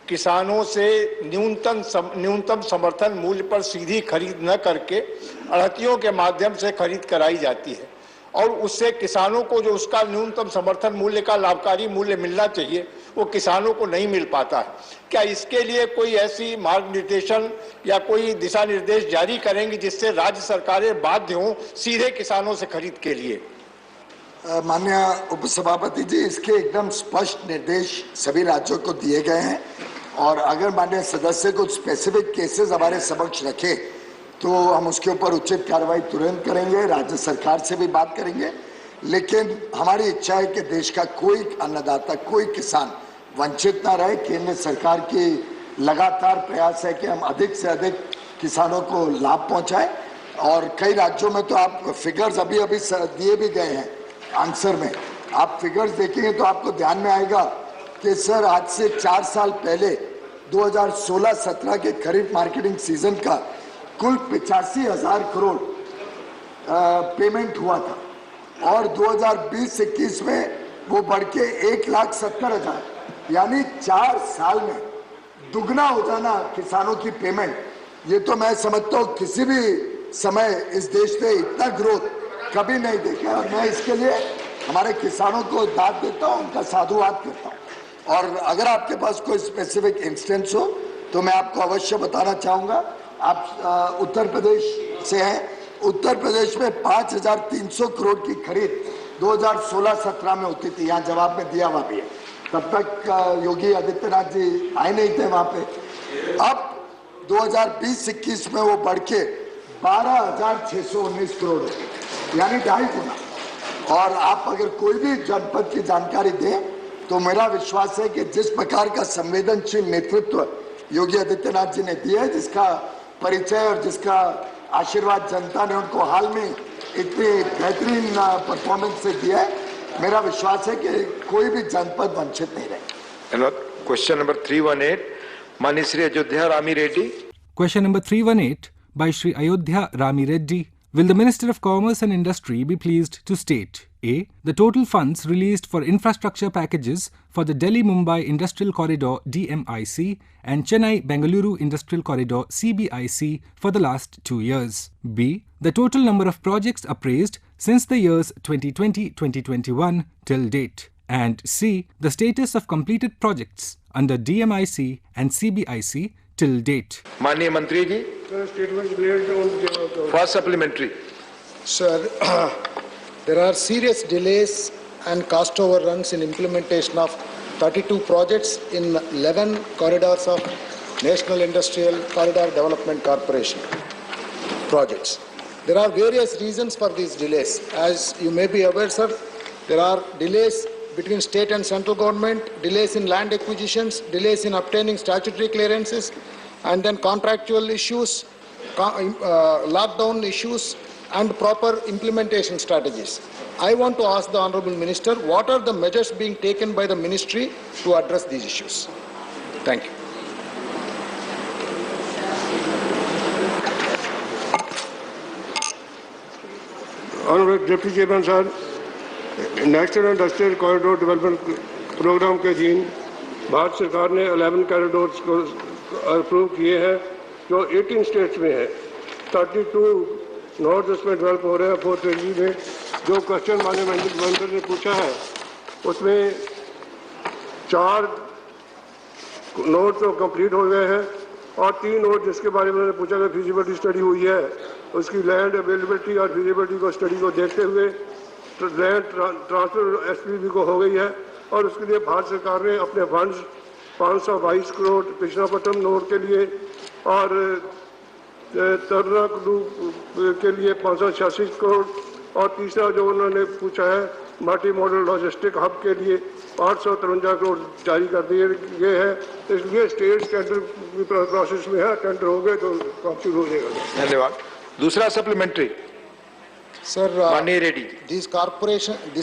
किसानों से न्यूनतम समर्थन मूल्य पर सीधी खरीद न करके अड़तियों के माध्यम से खरीद कराई जाती है और उससे किसानों को जो उसका न्यूनतम समर्थन मूल्य का लाभकारी मूल्य मिलना चाहिए वो किसानों को नहीं मिल पाता है। क्या इसके लिए कोई ऐसी मार्ग निर्देशन या कोई दिशा निर्देश जारी करेंगे जिससे राज्य सरकारें बाध्य हों सीधे किसानों से खरीद के लिए? माननीय उपसभापति जी, इसके एकदम स्पष्ट निर्देश सभी राज्यों को दिए गए हैं और अगर माननीय सदस्य कुछ स्पेसिफिक केसेस हमारे समक्ष रखे तो हम उसके ऊपर उचित कार्रवाई तुरंत करेंगे, राज्य सरकार से भी बात करेंगे। लेकिन हमारी इच्छा है कि देश का कोई अन्नदाता, कोई किसान वंचित ना रहे। केंद्र सरकार की लगातार प्रयास है कि हम अधिक से अधिक किसानों को लाभ पहुंचाएं और कई राज्यों में तो आप फिगर्स अभी दिए भी गए हैं आंसर में। आप फिगर्स देखेंगे तो आपको ध्यान में आएगा कि सर आज से 4 साल पहले 2016-17 के खरीफ मार्केटिंग सीजन का कुल 85,000 करोड़ पेमेंट हुआ था और 2020-21 में वो बढ़ के 1,70,000, यानी 4 साल में दुगना हो जाना किसानों की पेमेंट। ये तो मैं समझता हूँ किसी भी समय इस देश ने इतना ग्रोथ कभी नहीं देखा और मैं इसके लिए हमारे किसानों को दाद देता हूँ, उनका साधुवाद करता हूँ। और अगर आपके पास कोई स्पेसिफिक इंस्टेंस हो तो मैं आपको अवश्य बताना चाहूँगा। आप उत्तर प्रदेश से हैं, उत्तर प्रदेश में 5,300 करोड़ की खरीद 2016-17 में होती थी, यहाँ जवाब में दिया हुआ भी है। तब तक योगी आदित्यनाथ जी आए नहीं थे वहाँ पे। अब 2020-21 में वो बढ़ के 12,619 करोड़ हो गई, यानी 2.5 गुना। और आप अगर कोई भी जनपद की जानकारी दें तो मेरा विश्वास है कि जिस प्रकार का संवेदनशील नेतृत्व योगी आदित्यनाथ जी ने दिया है, जिसका परिचय और जिसका आशीर्वाद जनता ने उनको हाल में इतनी बेहतरीन परफॉर्मेंस से दिया है, मेरा विश्वास है कि कोई भी जनपद वंचित नहीं रहे। क्वेश्चन नंबर 318 माननीय Shri Ayodhya Rami Reddy. Question number 318 by Shri Ayodhya Rami Reddy. Will the Minister of Commerce and Industry be pleased to state A. The total funds released for infrastructure packages for the Delhi-Mumbai Industrial Corridor DMIC and Chennai-Bengaluru Industrial Corridor CBIC for the last 2 years. B. The total number of projects appraised since the years 2020-2021 till date. And C. The status of completed projects under DMIC and CBIC till date. माननीय मंत्री जी, first supplementary. Sir, there are serious delays and cost overruns in implementation of 32 projects in 11 corridors of National Industrial Corridor Development Corporation projects. There are various reasons for these delays. As you may be aware, sir, there are delays between state and central government, delays in land acquisitions, delays in obtaining statutory clearances, and then contractual issues, lockdown issues, and proper implementation strategies. I want to ask the Honourable Minister, what are the measures being taken by the Ministry to address these issues? Thank you. Honourable Deputy Chairman Sir, national industrial corridor development programme के अधीन भारत सरकार ने 11 corridors को approve किए हैं जो 18 states में है। 32 नॉर्थ ईस्ट में डेवलप हो रहे हैं 4 फेज में। जो क्वेश्चन माननीय मंत्री ने पूछा है उसमें 4 नोड तो कंप्लीट हो गए हैं और 3 नोड जिसके बारे में उन्होंने पूछा कि फिजिबिलिटी स्टडी हुई है, उसकी लैंड अवेलेबिलिटी और फिजिबिलिटी को स्टडी को देखते हुए लैंड ट्रांसफर एसपीवी को हो गई है और उसके लिए भारत सरकार ने अपने फंड्स 522 करोड़ कृष्णापट्टनम नोड के लिए और तर्नाकुलू के लिए 586 करोड़ और तीसरा जो उन्होंने पूछा है मल्टी मॉडल लॉजिस्टिक हब के लिए 853 करोड़ जारी कर दिए गए हैं। इसलिए स्टेट टेंडर प्रोसेस में है, टेंडर हो गए तो काम शुरू हो जाएगा। धन्यवाद। दूसरा supplementary. Sir, this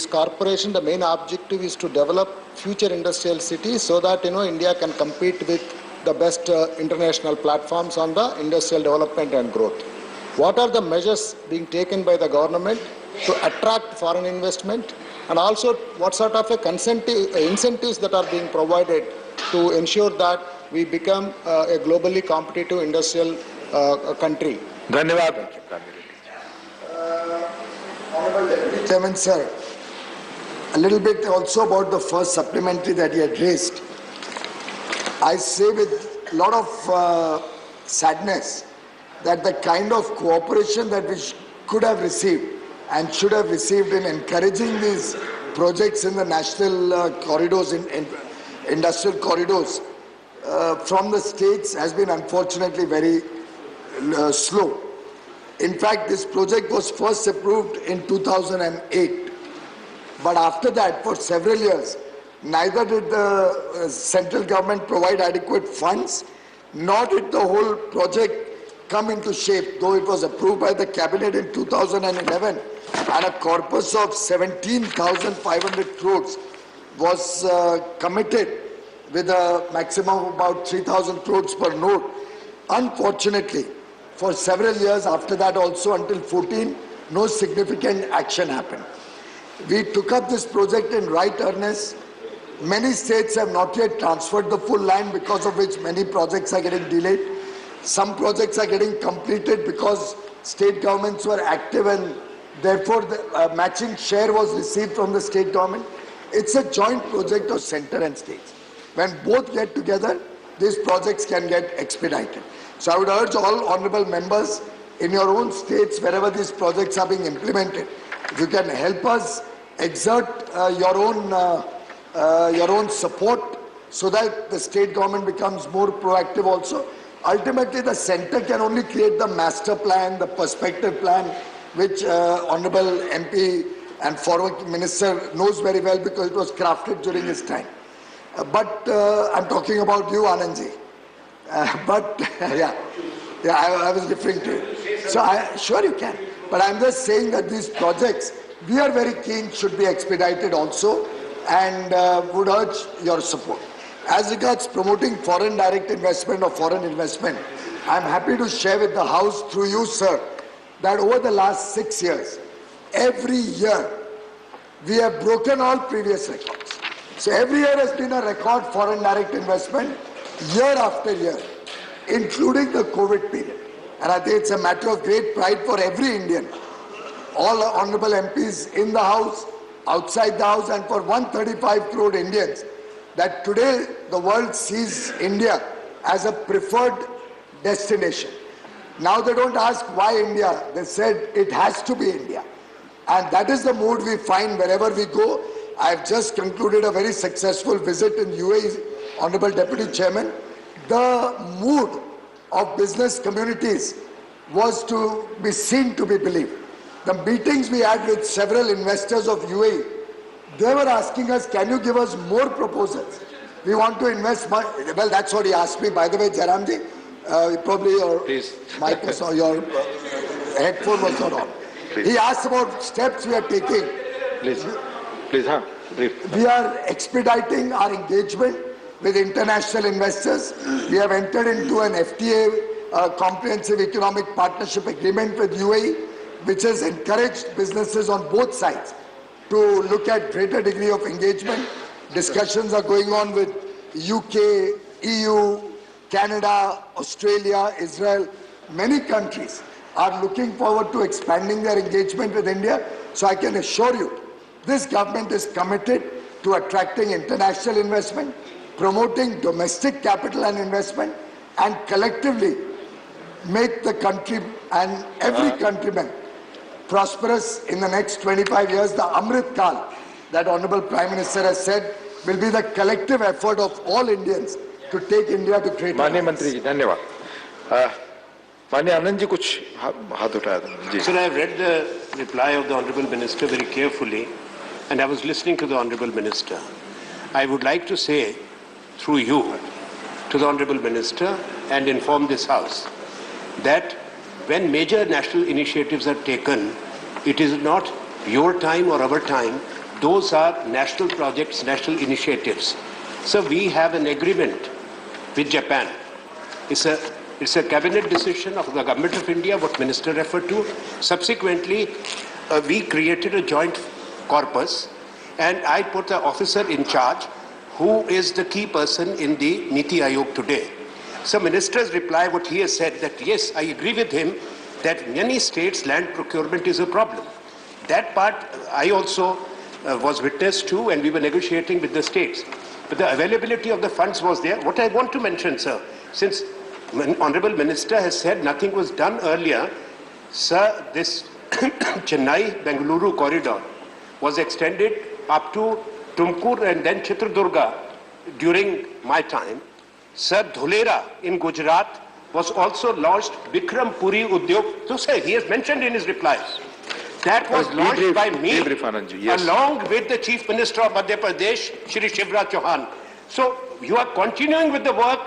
corporation, the main objective is to develop future industrial cities so that India can compete with the best international platforms on the industrial development and growth. What are the measures being taken by the government to attract foreign investment, and also what sort of incentives that are being provided to ensure that we become a globally competitive industrial country? धन्यवाद। Honourable Deputy Chairman, sir, a little bit also about the first supplementary that he had raised. I say with a lot of sadness that the kind of cooperation that we could have received and should have received in encouraging these projects in the national corridors, in industrial corridors, from the states has been unfortunately very slow. In fact, this project was first approved in 2008, but after that, for several years, neither did the central government provide adequate funds, nor did the whole project come into shape, though it was approved by the cabinet in 2011, and a corpus of 17,500 crores was committed with a maximum of about 3,000 crores per node. Unfortunately, for several years after that also until 14, no significant action happened. We took up this project in right earnest. Many states have not yet transferred the full land, because of which many projects are getting delayed. Some projects are getting completed because state governments were active and therefore the matching share was received from the state government. It's a joint project of center and states. When both get together, these projects can get expedited. So I would urge all honorable members in your own states, wherever these projects are being implemented, if you can help us exert your own support so that the state government becomes more proactive also. Ultimately, the center can only create the master plan, the perspective plan, which Honorable MP and former minister knows very well because it was crafted during his time. But I'm talking about you, Anandji. I was referring to you. So sure you can. But I'm just saying that these projects, we are very keen, should be expedited also, and would urge your support. As regards promoting foreign direct investment or foreign investment, I'm happy to share with the House through you, sir, that over the last 6 years, every year, we have broken all previous records. So every year has been a record foreign direct investment, year after year, including the COVID period. And I think it's a matter of great pride for every Indian, all honorable MPs in the House, outside the House, and for 135 crore Indians, that today the world sees India as a preferred destination. Now they don't ask why India, they said it has to be India. And that is the mood we find wherever we go. I've just concluded a very successful visit in UAE, Honorable Deputy Chairman. The mood of business communities was to be seen to be believed. The meetings we had with several investors of UAE, they were asking us, can you give us more proposals? We want to invest money. Well, that's what he asked me. By the way, Jairamji, probably your mic was or your headphone was not on. Please. He asked about steps we are taking. Please, we are expediting our engagement with international investors. We have entered into an FTA, Comprehensive Economic Partnership Agreement with UAE, which has encouraged businesses on both sides to look at greater degree of engagement. Discussions are going on with UK, EU, Canada, Australia, Israel. Many countries are looking forward to expanding their engagement with India. So I can assure you, this government is committed to attracting international investment, promoting domestic capital and investment, and collectively make the country and every countryman prosperous in the next 25 years. The Amrit Kal that Honorable Prime Minister has said will be the collective effort of all Indians to take India to greater heights. माननीय मंत्री जी धन्यवाद. माननीय आनंद जी कुछ हाथ उठाया था. Sir, I have read the reply of the Honorable Minister very carefully, and I was listening to the Honorable Minister. I would like to say, through you, to the Honorable Minister and inform this House that when major national initiatives are taken, it is not your time or our time. Those are national projects, national initiatives. So we have an agreement with Japan. It's a cabinet decision of the Government of India, what Minister referred to. Subsequently, we created a joint corpus, and I put the officer in charge who is the key person in the Niti Aayog today. So Minister's reply, what he has said, that yes, I agree with him that many states land procurement is a problem. That part I also was witness to, and we were negotiating with the states. But the availability of the funds was there. What I want to mention, sir, since Honorable Minister has said nothing was done earlier, sir, this Chennai-Bengaluru corridor was extended up to Tumkur and then Chitradurga during my time. Sir, Dholera in Gujarat was also launched. Bikram Puri Udyog, so say he has mentioned in his replies. That was launched by me along with the Chief Minister of Madhya Pradesh, Shri Shivraj Chauhan. So you are continuing with the work.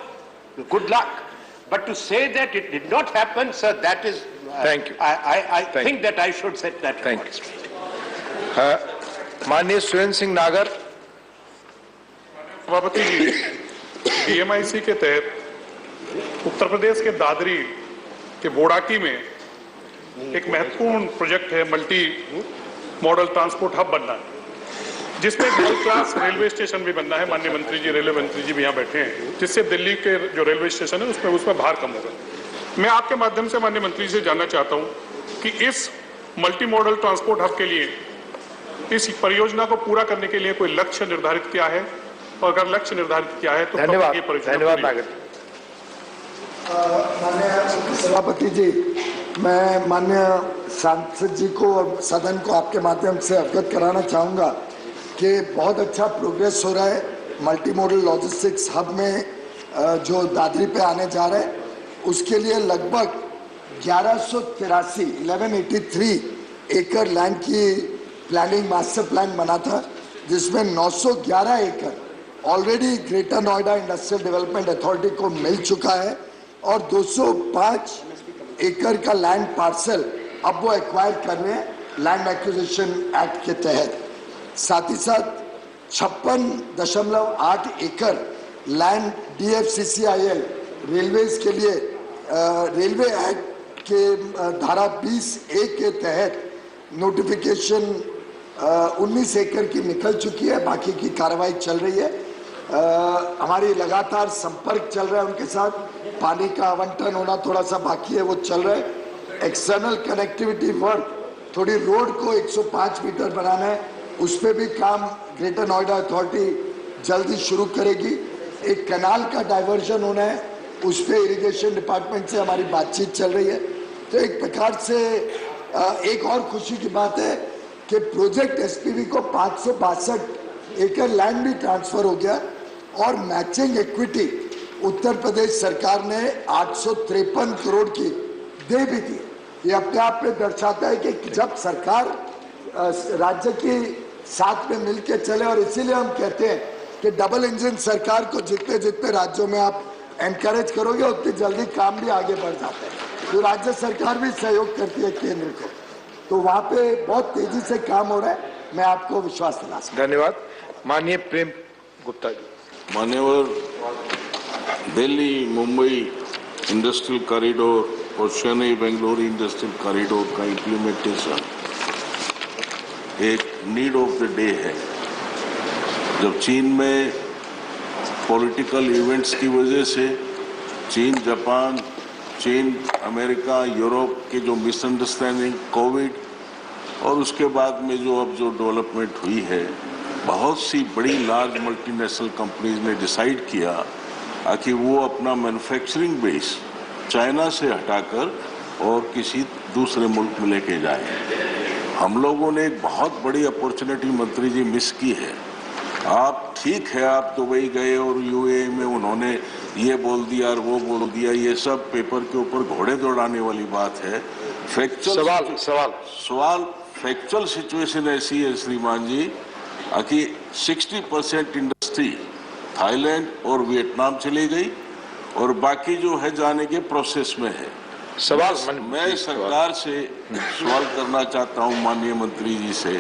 Good luck. But to say that it did not happen, sir, that is. Thank you. I think that I should set that. Thank you. माननीय सुरेंद्र सिंह नागर। सभापति जी, DMIC के तहत उत्तर प्रदेश के दादरी के बोड़ाकी में एक महत्वपूर्ण प्रोजेक्ट है, मल्टी मॉडल ट्रांसपोर्ट हब बनना है, जिसमें वर्ल्ड क्लास रेलवे स्टेशन भी बनना है। माननीय मंत्री जी, रेलवे मंत्री जी भी यहाँ बैठे हैं, जिससे दिल्ली के जो रेलवे स्टेशन है उसमें भार कम होगा। मैं आपके माध्यम से माननीय मंत्री जी से जानना चाहता हूँ कि इस मल्टी मॉडल ट्रांसपोर्ट हब के लिए, इस परियोजना को पूरा करने के लिए कोई लक्ष्य निर्धारित किया है, और अगर लक्ष्य निर्धारित किया है तो धन्यवाद। ये परियोजना धन्यवाद नागर। माननीय सभापति जी, मैं माननीय सांसद जी को और सदन को आपके माध्यम से अवगत कराना चाहूँगा कि बहुत अच्छा प्रोग्रेस हो रहा है मल्टी मॉडल लॉजिस्टिक्स हब में जो दादरी पे आने जा रहा है। उसके लिए लगभग 1183 एकड़ लैंड की प्लानिंग मास्टर प्लान बना था, जिसमें 911 एकड़ already greater Noida industrial development authority को मिल चुका है और 205 एकड़ का लैंड पार्सल अब वो एक्वायर कर रहे हैं लैंड एक्विजिशन एक्ट के तहत। साथ ही साथ 56.8 एकड़ लैंड DFCCIL रेलवेज के लिए रेलवे एक्ट के धारा 20A के तहत नोटिफिकेशन 19 एकड़ की निकल चुकी है, बाकी की कार्रवाई चल रही है। हमारी लगातार संपर्क चल रहा है उनके साथ, पानी का आवंटन होना थोड़ा सा बाकी है, वो चल रहा है। एक्सटर्नल कनेक्टिविटी वर्क, थोड़ी रोड को 105 मीटर बनाना है, उस पर भी काम ग्रेटर नोएडा अथॉरिटी जल्दी शुरू करेगी। एक कैनाल का डाइवर्जन होना है, उस पर इरिगेशन डिपार्टमेंट से हमारी बातचीत चल रही है। तो एक प्रकार से एक और खुशी की बात है कि प्रोजेक्ट SPV को 562 एकड़ लैंड भी ट्रांसफर हो गया और मैचिंग इक्विटी उत्तर प्रदेश सरकार ने 853 करोड़ की दे भी दी। ये अपने आप में दर्शाता है कि जब सरकार राज्य की साथ में मिलकर चले, और इसीलिए हम कहते हैं कि डबल इंजन सरकार को जितने जितने राज्यों में आप एनकरेज करोगे उतनी जल्दी काम भी आगे बढ़ जाता है। तो राज्य सरकार भी सहयोग करती है केंद्र को, तो वहाँ पे बहुत तेजी से काम हो रहा है, मैं आपको विश्वास दिला सकता हूं। धन्यवाद। माननीय प्रेम गुप्ता जी। मान्यवर, दिल्ली मुंबई इंडस्ट्रियल कॉरिडोर और चेन्नई बेंगलुरु इंडस्ट्रियल कॉरिडोर का इम्प्लीमेंटेशन एक नीड ऑफ द डे है। जब चीन में पॉलिटिकल इवेंट्स की वजह से चीन अमेरिका यूरोप के जो मिसअंडरस्टैंडिंग, कोविड और उसके बाद में जो अब जो डेवलपमेंट हुई है, बहुत सी बड़ी लार्ज मल्टीनेशनल कंपनीज ने डिसाइड किया कि वो अपना मैन्युफैक्चरिंग बेस चाइना से हटाकर और किसी दूसरे मुल्क में लेके जाएं। हम लोगों ने एक बहुत बड़ी अपॉर्चुनिटी मंत्री जी मिस की है। आप ठीक है, आप दुबई गए और UAE में उन्होंने ये बोल दिया और वो बोल दिया, ये सब पेपर के ऊपर घोड़े दौड़ाने वाली बात है। सवाल फैक्चुअल सिचुएशन ऐसी है श्रीमान जी कि 60% इंडस्ट्री थाईलैंड और वियतनाम चली गई और बाकी जो है जाने के प्रोसेस में है। मैं सरकार से सवाल करना चाहता हूं माननीय मंत्री जी से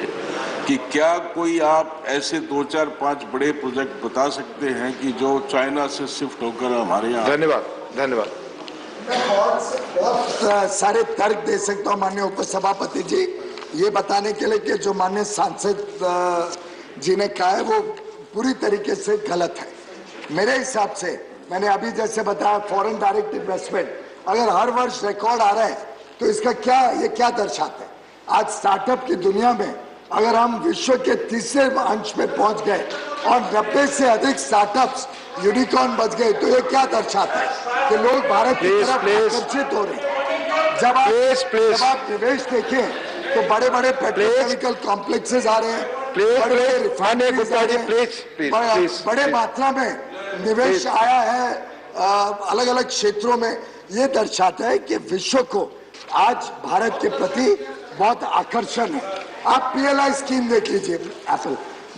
कि क्या कोई आप ऐसे 2, 4, 5 बड़े प्रोजेक्ट बता सकते हैं कि जो चाइना से शिफ्ट होकर हमारे यहाँ। धन्यवाद। बहुत सारे तर्क दे सकता हूँ माननीय उपसभापति जी, ये बताने के लिए कि जो माननीय सांसद जी ने कहा है वो पूरी तरीके से गलत है। मेरे हिसाब से, मैंने अभी जैसे बताया, फॉरेन डायरेक्ट इन्वेस्टमेंट अगर हर वर्ष रिकॉर्ड आ रहा है तो इसका क्या दर्शाता है? आज स्टार्टअप की दुनिया में अगर हम विश्व के तीसरे अंश में पहुंच गए और 90 से अधिक स्टार्टअप्स यूनिकॉर्न बच गए, तो ये क्या दर्शाता है कि लोग भारत की तरफ आकर्षित हो रहे हैं। जब आप निवेश देखें तो बड़े बड़े पेट्रोकेमिकल कॉम्प्लेक्सेस आ रहे हैं, बड़े मात्रा में निवेश आया है अलग अलग क्षेत्रों में, ये दर्शाता है कि विश्व को आज भारत के प्रति बहुत आकर्षण है। आप पीएलआई स्कीम देख लीजिए, एप्पल,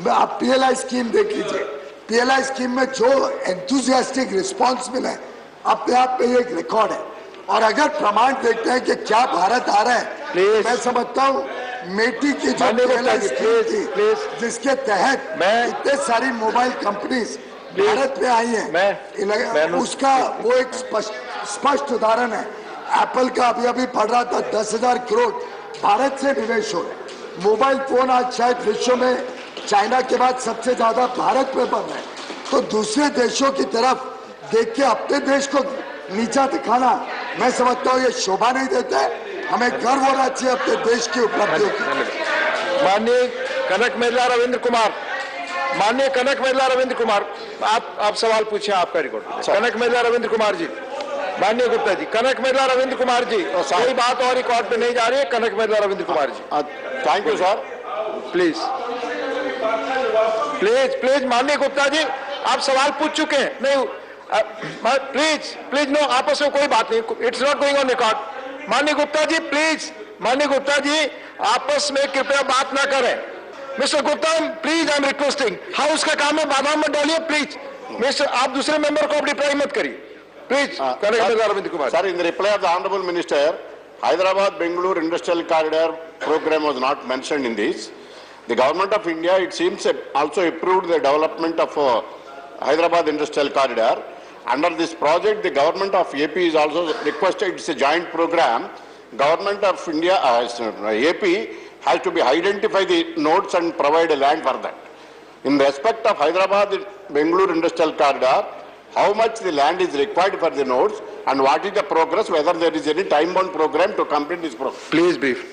आप पीएलआई स्कीम देख लीजिए। पीएलआई स्कीम में जो एंथुजियास्टिक रिस्पांस मिला है, अपने आप में ये एक रिकॉर्ड है। और अगर प्रमाण देखते हैं कि क्या भारत आ रहा है, मैं समझता हूँ मेटी की जो पीएलआई स्कीम थी, जिसके तहत इतने सारी मोबाइल कंपनीज भारत में आई हैं, उसका वो एक स्पष्ट उदाहरण है। एप्पल का अभी पढ़ रहा था 10,000 करोड़ भारत से निवेश हो रहे। मोबाइल फोन आज शायद विश्व में चाइना के बाद सबसे ज्यादा भारत में बन रहे हैं। तो दूसरे देशों की तरफ देख के अपने देश को नीचा दिखाना, मैं समझता हूँ ये शोभा नहीं देता है। हमें गर्व होना चाहिए अपने देश की उपलब्धियों की। माननीय कनक मेला रविंद्र कुमार, माननीय कनक मेला रविंद्र कुमार, आप सवाल पूछे, आपका रिकॉर्ड। कनक मेला रविंद्र कुमार जी, माननीय गुप्ता जी, कनक मेला रविंद्र कुमार जी, कोई बात और रिकॉर्ड पे नहीं जा रही है। कनक मेला Ravindra Kumar ji, thank you sir. Please please please, माननीय गुप्ता जी, आप सवाल पूछ चुके हैं। नहीं, प्लीज प्लीज, नो, आपस में कोई बात नहीं, it's not going on record. माननीय गुप्ता जी प्लीज, माननीय गुप्ता जी आपस में कृपया बात ना करें। Mister Gupta please, I am requesting, house का काम है, बाधाम मत डालिए प्लीज। मिस्टर, आप दूसरे मेंबर को डिप्लाई मत करिए please. Ravindra Kumar sir, in the reply off the honourable minister, Hyderabad-Bengaluru Industrial Corridor program was not mentioned in this. The government of India, it seems, also approved the development of Hyderabad Industrial Corridor. Under this project, the government of AP is also requested, it's a joint program. Government of India, AP has to be identify the nodes and provide a land for that. In respect of Hyderabad-Bengaluru Industrial Corridor, how much the land is required for the nodes and what is the progress, whether there is any time-bound program to complete this program. Please brief.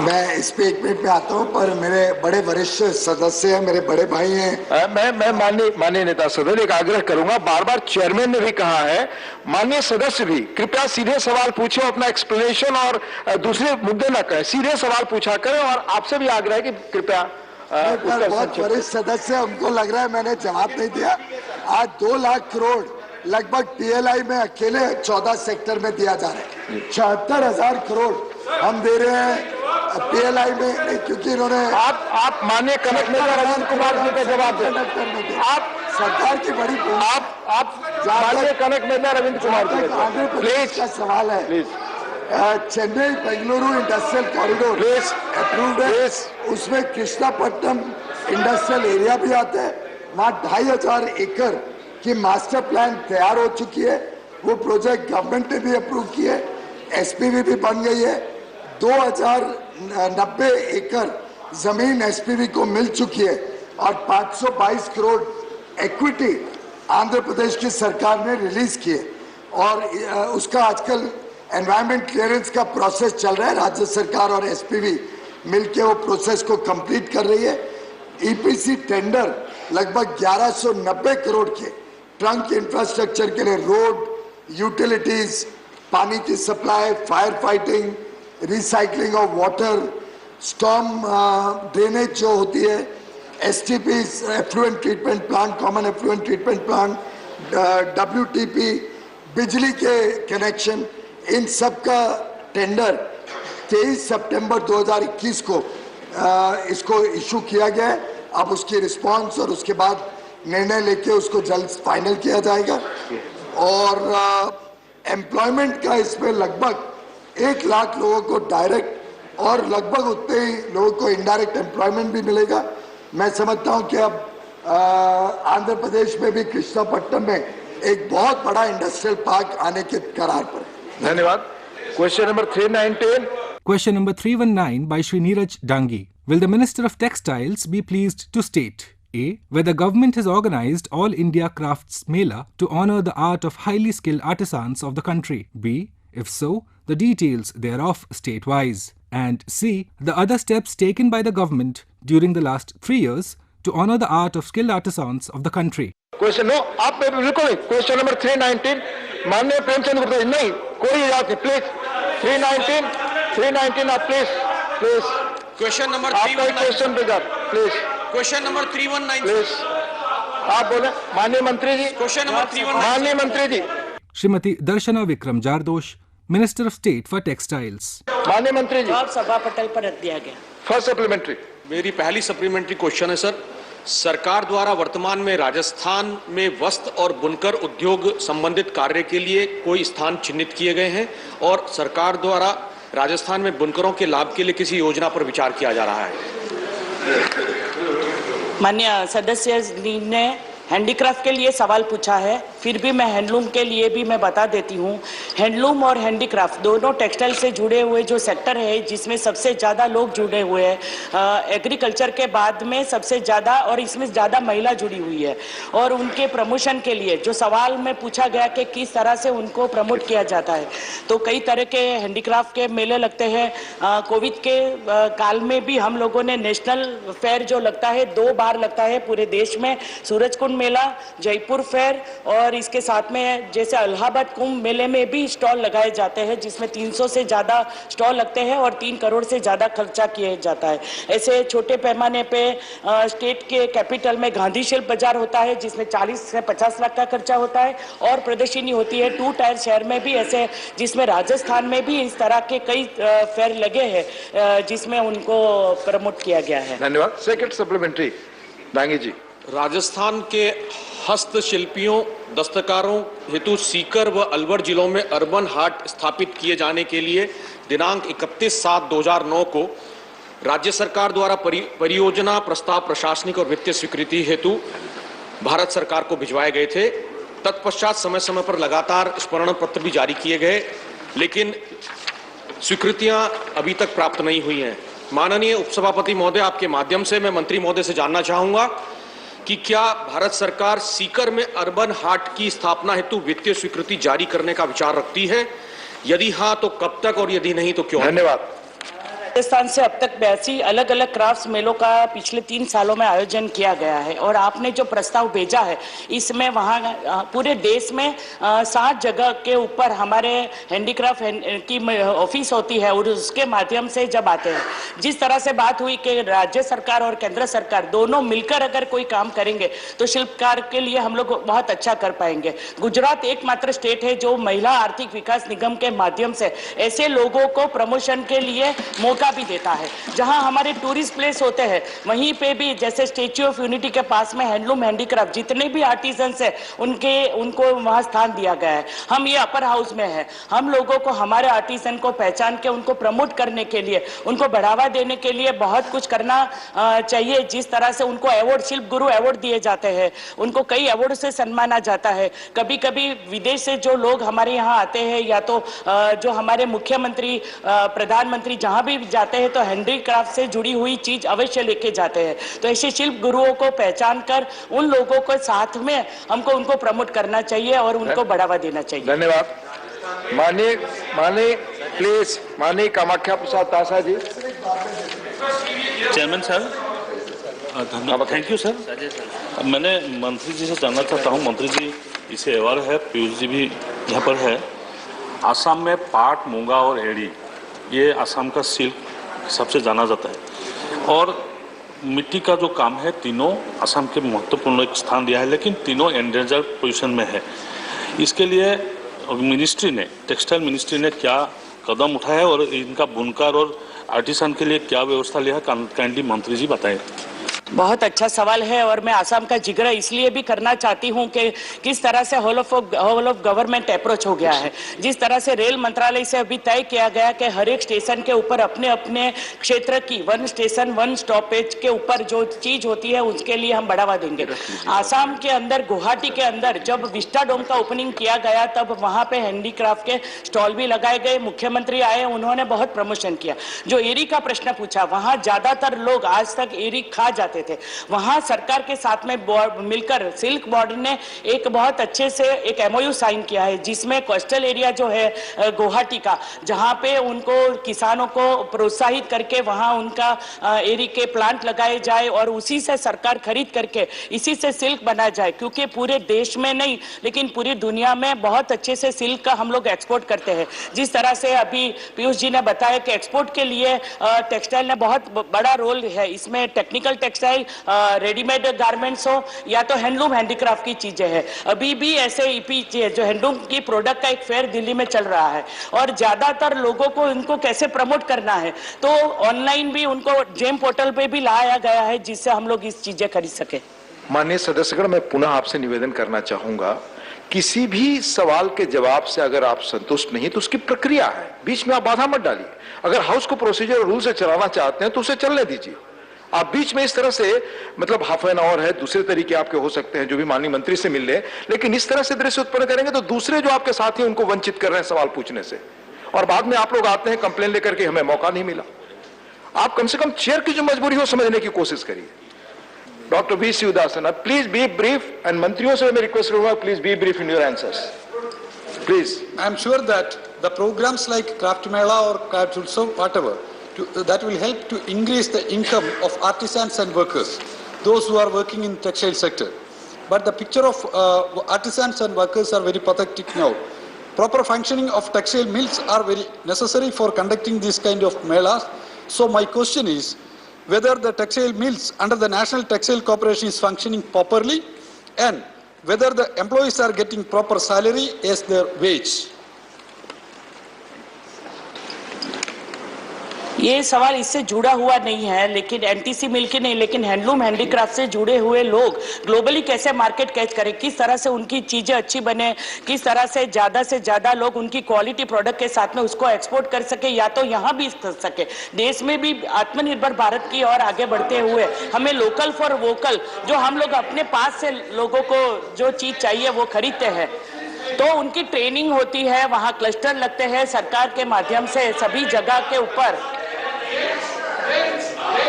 मैं इस पे एक minute में आता हूँ, पर मेरे बड़े वरिष्ठ सदस्य हैं, मेरे बड़े भाई हैं। मैं माननीय नेता सदन एक आग्रह करूंगा, बार बार चेयरमैन ने भी कहा है, माननीय सदस्य भी कृपया सीधे सवाल पूछे, अपना एक्सप्लेनेशन और दूसरे मुद्दे न करें, सीधे सवाल पूछा करें। और आपसे भी आग्रह है कि कृपया बहुत वरिष्ठ सदस्य, उनको लग रहा है मैंने जवाब नहीं दिया। आज 2 लाख करोड़ लगभग पीएलआई में अकेले 14 सेक्टर में दिया जा रहा है। 76,000 करोड़ हम दे रहे हैं पीएलआई में, नहीं, क्योंकि इन्होंने आप माननीय कनक मेला रविंद्र कुमार जी का जवाब दें। आप सरकार की बड़ी आप माननीय कनक मेला रविंद्र कुमार जी प्लीज का सवाल है। Please, Chennai Bengaluru industrial corridor please approved है, उसमें कृष्णापट्टनम इंडस्ट्रियल एरिया भी आता है। वहाँ 2,500 एकड़ की मास्टर प्लान तैयार हो चुकी है। वो प्रोजेक्ट गवर्नमेंट ने भी अप्रूव किया है, एसपीवी भी बन गई है। 2,090 एकड़ जमीन एसपीवी को मिल चुकी है और 522 करोड़ इक्विटी आंध्र प्रदेश की सरकार ने रिलीज की है। और उसका आजकल एनवायरमेंट क्लियरेंस का प्रोसेस चल रहा है। राज्य सरकार और एसपीवी मिलकर वो प्रोसेस को कंप्लीट कर रही है। ईपीसी टेंडर लगभग 1190 करोड़ के ट्रंक इंफ्रास्ट्रक्चर के लिए, रोड, यूटिलिटीज, पानी की supply, fire fighting, recycling of water, storm drainage जो होती है, STP effluent treatment plant, common effluent treatment plant, WTP, बिजली के कनेक्शन, इन सब का टेंडर 23 सितंबर 2021 को इसको इशू किया गया है। अब उसकी रिस्पांस और उसके बाद निर्णय लेके उसको जल्द फाइनल किया जाएगा। और एम्प्लॉयमेंट का इसमें लगभग 1 लाख लोगों को डायरेक्ट और लगभग उतने ही लोगों को इनडायरेक्ट एम्प्लॉयमेंट भी मिलेगा। मैं समझता हूं कि अब आंध्र प्रदेश में भी कृष्णापट्टनम में एक बहुत बड़ा इंडस्ट्रियल पार्क आने के करार पर है। धन्यवाद। Question number 319. Question number 319 by Shri Neeraj Dangi. Will the Minister of Textiles be pleased to state A. Whether government has organized All India Crafts Mela to honour the art of highly skilled artisans of the country? B. If so, the details thereof state-wise. And C. The other steps taken by the government during the last 3 years to honour the art of skilled artisans of the country. Question no, आप बिल्कुल question number 319 माननीय प्रेमचंद गुप्ता जी, नहीं कोई इजाजत नहीं, please 319 आप please question number आपका question पे प्लीज क्वेश्चन नंबर 319 प्लीज आप बोले माननीय मंत्री जी। क्वेश्चन नंबर 319 माननीय मंत्री जी। Shrimati Darshana Vikram Jardosh, Minister of State for Textiles. माननीय मंत्री जी। जवाब सभा पटल पर रख दिया गया। First supplementary. मेरी पहली सप्लीमेंट्री क्वेश्चन है सर, सरकार द्वारा वर्तमान में राजस्थान में वस्त्र और बुनकर उद्योग संबंधित कार्य के लिए कोई स्थान चिन्हित किए गए हैं और सरकार द्वारा राजस्थान में बुनकरों के लाभ के लिए किसी योजना पर विचार किया जा रहा है? माननीय सदस्य ने हैंडीक्राफ्ट के लिए सवाल पूछा है, फिर भी मैं हैंडलूम के लिए भी मैं बता देती हूँ। हैंडलूम और हैंडीक्राफ्ट दोनों टेक्सटाइल से जुड़े हुए जो सेक्टर है जिसमें सबसे ज़्यादा लोग जुड़े हुए हैं, एग्रीकल्चर के बाद में सबसे ज़्यादा, और इसमें ज़्यादा महिला जुड़ी हुई है। और उनके प्रमोशन के लिए जो सवाल में पूछा गया कि किस तरह से उनको प्रमोट किया जाता है, तो कई तरह के हैंडीक्राफ्ट के मेले लगते हैं। कोविड के काल में भी हम लोगों ने नेशनल फेयर जो लगता है 2 बार लगता है पूरे देश में, सूरजकुंड मेला, जयपुर फेयर, और इसके साथ में जैसे इलाहाबाद कुंभ मेले में भी स्टॉल लगाए जाते हैं जिसमें 300 से ज़्यादा स्टॉल लगते हैं और 3 करोड़ से ज़्यादा खर्चा किया जाता है। ऐसे छोटे पैमाने पे स्टेट के कैपिटल में गांधी शिल्प बाजार होता है जिसमें 40 से 50 लाख का खर्चा होता है, और प्रदर्शनी होती है 2 टायर शहर में भी ऐसे, जिसमें राजस्थान में भी इस तरह के कई फेयर लगे हैं जिसमें उनको प्रमोट किया गया है। धन्यवाद। सेकंड सप्लीमेंट्री दांगी जी। राजस्थान के हस्तशिल्पियों दस्तकारों हेतु सीकर व अलवर जिलों में अर्बन हाट स्थापित किए जाने के लिए दिनांक 31/7/2009 को राज्य सरकार द्वारा परियोजना प्रस्ताव प्रशासनिक और वित्तीय स्वीकृति हेतु भारत सरकार को भिजवाए गए थे। तत्पश्चात समय समय पर लगातार स्मरण पत्र भी जारी किए गए, लेकिन स्वीकृतियां अभी तक प्राप्त नहीं हुई हैं। माननीय उपसभापति महोदय, आपके माध्यम से मैं मंत्री महोदय से जानना चाहूंगा कि क्या भारत सरकार सीकर में अर्बन हाट की स्थापना हेतु वित्तीय स्वीकृति जारी करने का विचार रखती है? यदि हाँ तो कब तक, और यदि नहीं तो क्यों? धन्यवाद। राजस्थान से अब तक 82 अलग अलग क्राफ्ट्स मेलों का पिछले 3 सालों में आयोजन किया गया है, और आपने जो प्रस्ताव भेजा है इसमें वहाँ पूरे देश में 60 जगह के ऊपर हमारे हैंडीक्राफ्ट की ऑफिस होती है, और उसके माध्यम से जब आते हैं, जिस तरह से बात हुई कि राज्य सरकार और केंद्र सरकार दोनों मिलकर अगर कोई काम करेंगे तो शिल्पकार के लिए हम लोग बहुत अच्छा कर पाएंगे। गुजरात एकमात्र स्टेट है जो महिला आर्थिक विकास निगम के माध्यम से ऐसे लोगों को प्रमोशन के लिए मौका भी देता है। जहां हमारे टूरिस्ट प्लेस होते हैं वहीं पे भी, जैसे स्टैच्यू ऑफ यूनिटी के पास में हैंडलूम हैंडीक्राफ्ट जितने भी आर्टिजन्स है उनको वहां स्थान दिया गया है। हम ये अपर हाउस में है, हम लोगों को हमारे आर्टिजन को पहचान के उनको प्रमोट करने के लिए, उनको बढ़ावा देने के लिए बहुत कुछ करना चाहिए। जिस तरह से उनको अवार्ड, शिल्प गुरु अवार्ड दिए जाते हैं, उनको कई अवार्ड से सम्माना जाता है। कभी कभी विदेश से जो लोग हमारे यहाँ आते हैं, या तो जो हमारे मुख्यमंत्री प्रधानमंत्री जहाँ भी जाते हैं तो हैंडीक्राफ्ट से जुड़ी हुई चीज अवश्य लेके जाते हैं। तो ऐसे शिल्प गुरुओं को पहचान कर उन लोगों को साथ में हमको उनको प्रमोट करना चाहिए और उनको बढ़ावा देना चाहिए। धन्यवाद। माननीय Kamakhya Prasad Tasa ji. Chairman sir, thank you sir. मैंने मंत्री जी से जानना चाहता हूँ, मंत्री जी इसे अवार्ड है, पीयूष जी भी यहाँ पर है। आसाम में पाट, मूंगा और एड़ी, ये आसाम का सिल्क सबसे जाना जाता है, और मिट्टी का जो काम है तीनों आसाम के महत्वपूर्ण एक स्थान दिया है, लेकिन तीनों एंडेंजर्ड पोजीशन में है। इसके लिए मिनिस्ट्री ने, टेक्सटाइल मिनिस्ट्री ने क्या कदम उठाया है और इनका बुनकर और आर्टिसन के लिए क्या व्यवस्था लिया है, काइंडली मंत्री जी बताएं। बहुत अच्छा सवाल है, और मैं आसाम का जिक्र इसलिए भी करना चाहती हूं कि किस तरह से होल ऑफ गवर्नमेंट अप्रोच हो गया है। जिस तरह से रेल मंत्रालय से अभी तय किया गया कि हर एक स्टेशन के ऊपर अपने अपने क्षेत्र की 1 स्टेशन 1 स्टॉपेज के ऊपर जो चीज होती है उसके लिए हम बढ़ावा देंगे। आसाम के अंदर, गुवाहाटी के अंदर जब विस्टाडोम का ओपनिंग किया गया तब वहां पे हैंडीक्राफ्ट के स्टॉल भी लगाए गए, मुख्यमंत्री आए, उन्होंने बहुत प्रमोशन किया। जो एरी का प्रश्न पूछा, वहां ज्यादातर लोग आज तक एरी खा जाते थे। वहां सरकार के साथ में मिलकर सिल्क बोर्ड ने एक बहुत अच्छे से एक एमओयू साइन किया है, जिसमें कोस्टल एरिया जो है गुवाहाटी का, जहां पे उनको किसानों को प्रोत्साहित करके वहां उनका एरी के प्लांट लगाए जाए और उसी से सरकार खरीद करके इसी से सिल्क बनाया जाए। क्योंकि पूरे देश में नहीं लेकिन पूरी दुनिया में बहुत अच्छे से सिल्क का हम लोग एक्सपोर्ट करते हैं। जिस तरह से अभी पीयूष जी ने बताया कि एक्सपोर्ट के लिए टेक्सटाइल ने बहुत बड़ा रोल है, इसमें टेक्निकल टेक्सटाइल चाहे रेडीमेड गारमेंट्स हो या तो हैंडलूम हैंडीक्राफ्ट की चीजें हैं, अभी भी ऐसे ईपी जो हैंडलूम की प्रोडक्ट का एक फेयर दिल्ली में चल रहा है और ज्यादातर लोगों को इनको कैसे प्रमोट करना है, तो ऑनलाइन भी उनको जेम पोर्टल पे भी लाया गया है जिससे हम लोग इस चीजें खरीद सके। माननीय सदस्यगण, मैं पुनः आपसे निवेदन करना चाहूंगा, किसी भी सवाल के जवाब से अगर आप संतुष्ट नहीं तो उसकी प्रक्रिया है, बीच में आप बाधा मत डालिए। अगर हाउस को प्रोसीजर और रूल से चलाना चाहते हैं तो उसे चलने दीजिए। आप बीच में इस तरह से मतलब हाफ एन आवर है, दूसरे तरीके आपके हो सकते हैं जो भी माननीय मंत्री से मिल ले, लेकिन इस तरह से दृश्य उत्पन्न करेंगे तो दूसरे जो आपके साथी हैं उनको वंचित कर रहे हैं सवाल पूछने से, और बाद में आप लोग आते हैं कंप्लेन लेकर के हमें मौका नहीं मिला। आप कम से कम चेयर की जो मजबूरी हो समझने की कोशिश करिए। Doctor V Sivadasan, please be brief, and मंत्रियों से मैं रिक्वेस्ट करूंगा please be brief in your answers please. I am sure that the programs like Craft Mela or Craft Utsav, whatever, that will help to increase the income of artisans and workers, those who are working in textile sector. But the picture of artisans and workers are very pathetic now. Proper functioning of textile mills are very necessary for conducting this kind of melas. So my question is whether the textile mills under the National Textile Corporation is functioning properly and whether the employees are getting proper salary as their wage. ये सवाल इससे जुड़ा हुआ नहीं है, लेकिन NTC मिल के नहीं, लेकिन हैंडलूम हैंडीक्राफ्ट से जुड़े हुए लोग ग्लोबली कैसे मार्केट कैच करें, किस तरह से उनकी चीजें अच्छी बने, किस तरह से ज्यादा लोग उनकी क्वालिटी प्रोडक्ट के साथ में उसको एक्सपोर्ट कर सके या तो यहाँ भी कर सके। देश में भी आत्मनिर्भर भारत की ओर आगे बढ़ते हुए हमें लोकल फॉर वोकल, जो हम लोग अपने पास से लोगों को जो चीज चाहिए वो खरीदते हैं, तो उनकी ट्रेनिंग होती है, वहाँ क्लस्टर लगते हैं सरकार के माध्यम से सभी जगह के ऊपर।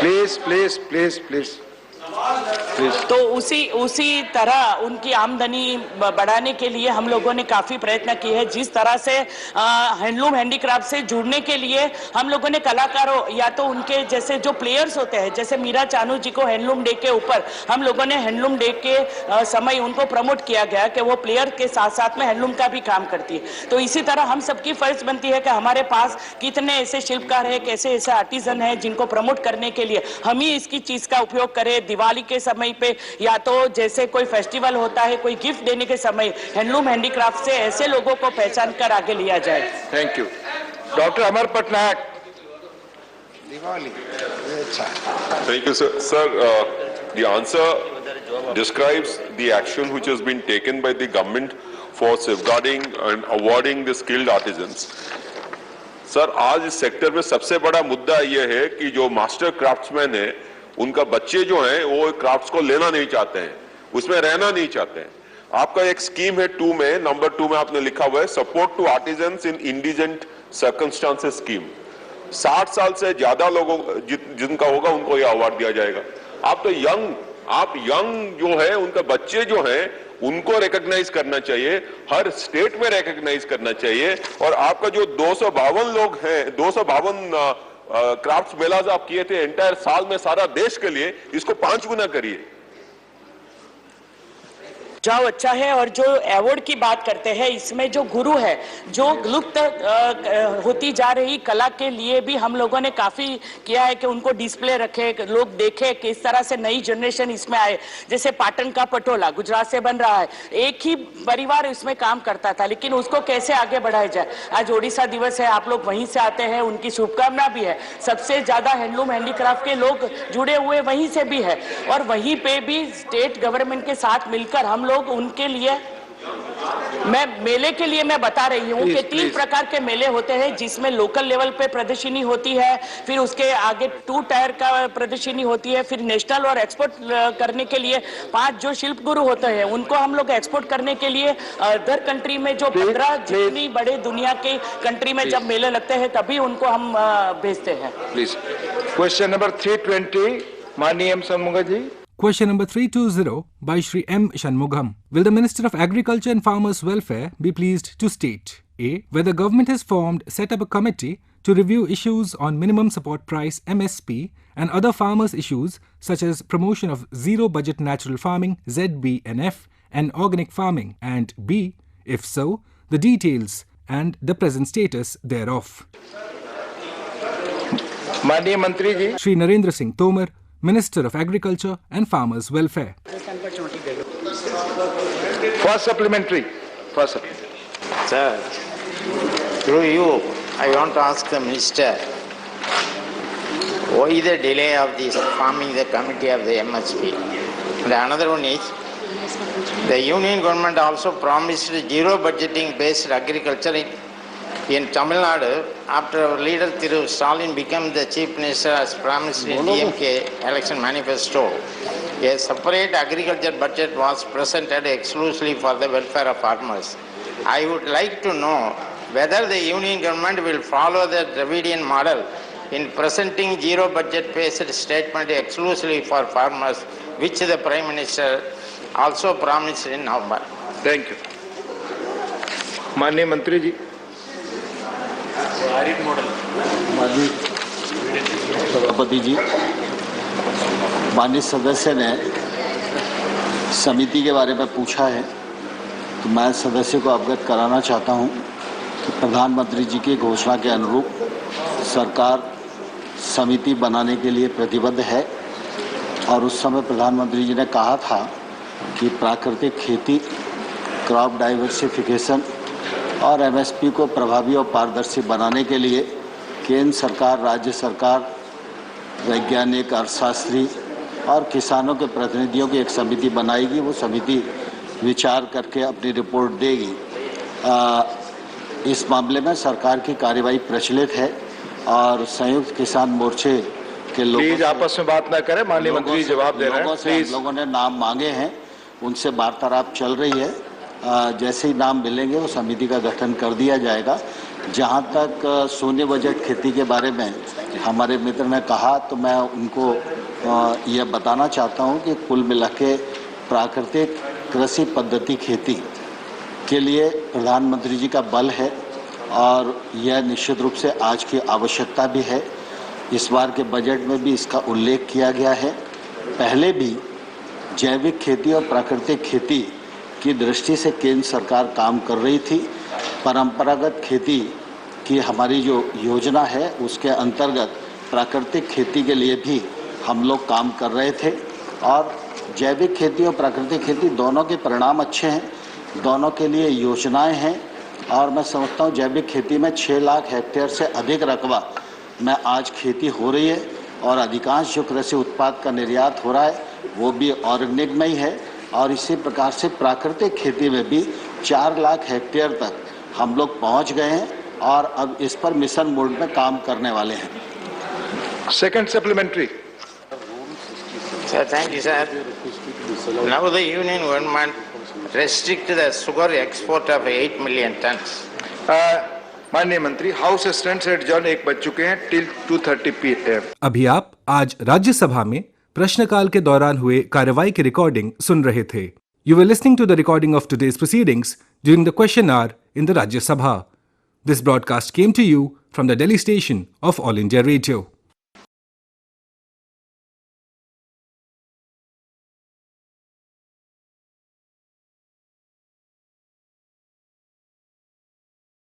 प्लीज तो उसी तरह उनकी आमदनी बढ़ाने के लिए हम लोगों ने काफी प्रयत्न किए हैं। जिस तरह से हैंडलूम हैंडीक्राफ्ट से जुड़ने के लिए हम लोगों ने कलाकारों या तो उनके जैसे जो प्लेयर्स होते हैं, जैसे मीरा चानू जी को हैंडलूम डे के ऊपर हम लोगों ने हैंडलूम डे के समय उनको प्रमोट किया गया कि वो प्लेयर के साथ साथ में हैंडलूम का भी काम करती है। तो इसी तरह हम सबकी फर्ज बनती है कि हमारे पास कितने ऐसे शिल्पकार है, कैसे ऐसे आर्टिजन है जिनको प्रमोट करने के लिए हम ही इसकी चीज का उपयोग करें। दिवाली के समय पे या तो जैसे कोई फेस्टिवल होता है, कोई गिफ्ट देने के समय हैंडलूम हैंडीक्राफ्ट से ऐसे लोगों को पहचान कर आगे लिया जाए। Thank you. Doctor Amar Patnaik. Diwali Thank you, sir. Sir, the answer describes the action which has been taken by the government for safeguarding and awarding the skilled artisans. Sir, आज इस सेक्टर में सबसे बड़ा मुद्दा यह है कि जो मास्टर क्राफ्ट्समैन है उनका बच्चे जो हैं वो क्राफ्ट्स को लेना नहीं चाहते हैं, उसमें रहना नहीं चाहते हैं। आपका एक स्कीम है 2 में, नंबर 2 में आपने लिखा हुआ है support to artisans in indigent circumstances scheme. 60 साल से ज्यादा लोगों जिनका होगा उनको यह अवार्ड दिया जाएगा। आप यंग जो है उनका बच्चे जो हैं उनको रिकॉग्नाइज करना चाहिए, हर स्टेट में रिकॉग्नाइज करना चाहिए। और आपका जो 252 लोग हैं, 252 क्राफ्ट्स मेलाज आप किए थे एंटायर साल में सारा देश के लिए, इसको 5 गुना करिए। जाओ अच्छा है। और जो अवार्ड की बात करते हैं, इसमें जो गुरु है, जो लुप्त होती जा रही कला के लिए भी हम लोगों ने काफी किया है कि उनको डिस्प्ले रखे, लोग देखे कि इस तरह से नई जनरेशन इसमें आए। जैसे पाटन का पटोला गुजरात से बन रहा है, एक ही परिवार इसमें काम करता था, लेकिन उसको कैसे आगे बढ़ाया जाए। आज ओडिशा दिवस है, आप लोग वहीं से आते हैं, उनकी शुभकामना भी है। सबसे ज्यादा हैंडलूम हैंडीक्राफ्ट के लोग जुड़े हुए वहीं से भी है, और वहीं पे भी स्टेट गवर्नमेंट के साथ मिलकर हम लोग उनके लिए, मैं मेले के लिए मैं बता रही हूँ कि 3 प्रकार के मेले होते हैं, जिसमें लोकल लेवल पे प्रदर्शनी होती है, फिर उसके आगे 2 टायर का प्रदर्शनी होती है, फिर नेशनल और एक्सपोर्ट करने के लिए 5 जो शिल्प गुरु होते हैं उनको हम लोग एक्सपोर्ट करने के लिए अदर कंट्री में जो 15 जितनी बड़े दुनिया के कंट्री में जब मेले लगते हैं तभी उनको हम भेजते हैं। प्लीज क्वेश्चन नंबर 320 माननीय M Shanmugam ji. Question number 320 by Shri M. Shanmugam. Will the Minister of Agriculture and Farmers Welfare be pleased to state A. Whether government has set up a committee to review issues on minimum support price MSP and other farmers issues such as promotion of zero budget natural farming ZBNF and organic farming, and B. If so, the details and the present status thereof. माननीय मंत्री जी। Shri Narendra Singh Tomar, Minister of Agriculture and Farmers Welfare. First supplementary. Sir, through you, I want to ask the Minister, why the delay of this forming the committee of the MSP? And another one is, the Union government also promised zero budgeting based agriculture in Tamil Nadu after our leader Thiru Stalin became the Chief Minister as promised in DMK election manifesto. A separate agriculture budget was presented exclusively for the welfare of farmers. I would like to know whether the Union government will follow the Dravidian model in presenting zero budget based statement exclusively for farmers, which the Prime Minister also promised in November. Thank you. माननीय मंत्री जी। माननीय सभापति जी, माननीय सदस्य ने समिति के बारे में पूछा है, तो मैं सदस्य को अवगत कराना चाहता हूं कि प्रधानमंत्री जी की घोषणा के अनुरूप सरकार समिति बनाने के लिए प्रतिबद्ध है और उस समय प्रधानमंत्री जी ने कहा था कि प्राकृतिक खेती, क्रॉप डाइवर्सिफिकेशन और एमएसपी को प्रभावी और पारदर्शी बनाने के लिए केंद्र सरकार, राज्य सरकार, वैज्ञानिक, अर्थशास्त्री और किसानों के प्रतिनिधियों की एक समिति बनाएगी। वो समिति विचार करके अपनी रिपोर्ट देगी। इस मामले में सरकार की कार्यवाही प्रचलित है और संयुक्त किसान मोर्चे के प्लीज आपस में बात ना करें, माननीय मंत्री जवाब दे रहे हैं। लोगों ने नाम मांगे हैं, उनसे वार्तालाप चल रही है। जैसे ही नाम मिलेंगे वो समिति का गठन कर दिया जाएगा। जहां तक शून्य बजट खेती के बारे में हमारे मित्र ने कहा, तो मैं उनको यह बताना चाहता हूं कि कुल मिला के प्राकृतिक कृषि पद्धति खेती के लिए प्रधानमंत्री जी का बल है और यह निश्चित रूप से आज की आवश्यकता भी है। इस बार के बजट में भी इसका उल्लेख किया गया है। पहले भी जैविक खेती और प्राकृतिक खेती की दृष्टि से केंद्र सरकार काम कर रही थी। परंपरागत खेती की हमारी जो योजना है उसके अंतर्गत प्राकृतिक खेती के लिए भी हम लोग काम कर रहे थे और जैविक खेती और प्राकृतिक खेती दोनों के परिणाम अच्छे हैं, दोनों के लिए योजनाएं हैं और मैं समझता हूँ जैविक खेती में 6 लाख हेक्टेयर से अधिक रकबा में आज खेती हो रही है और अधिकांश जो कृषि उत्पाद का निर्यात हो रहा है वो भी ऑर्गेनिक में ही है और इसी प्रकार से प्राकृतिक खेती में भी 4 लाख हेक्टेयर तक हम लोग पहुंच गए हैं और अब इस पर मिशन मोड में काम करने वाले हैं। Second supplementary. Sir, thank you, sir. Now the Union government restricted the sugar export of 8 million tons. माननीय मंत्री, हाउस स्टैंड्स एडजर्न 1 बज चुके हैं टिल 2:30 PM। अभी आप आज राज्यसभा में प्रश्नकाल के दौरान हुए कार्रवाई की रिकॉर्डिंग सुन रहे थे। You were listening to the recording of today's proceedings during the question hour in the Rajya Sabha. This broadcast came to you from the Delhi station of All India Radio.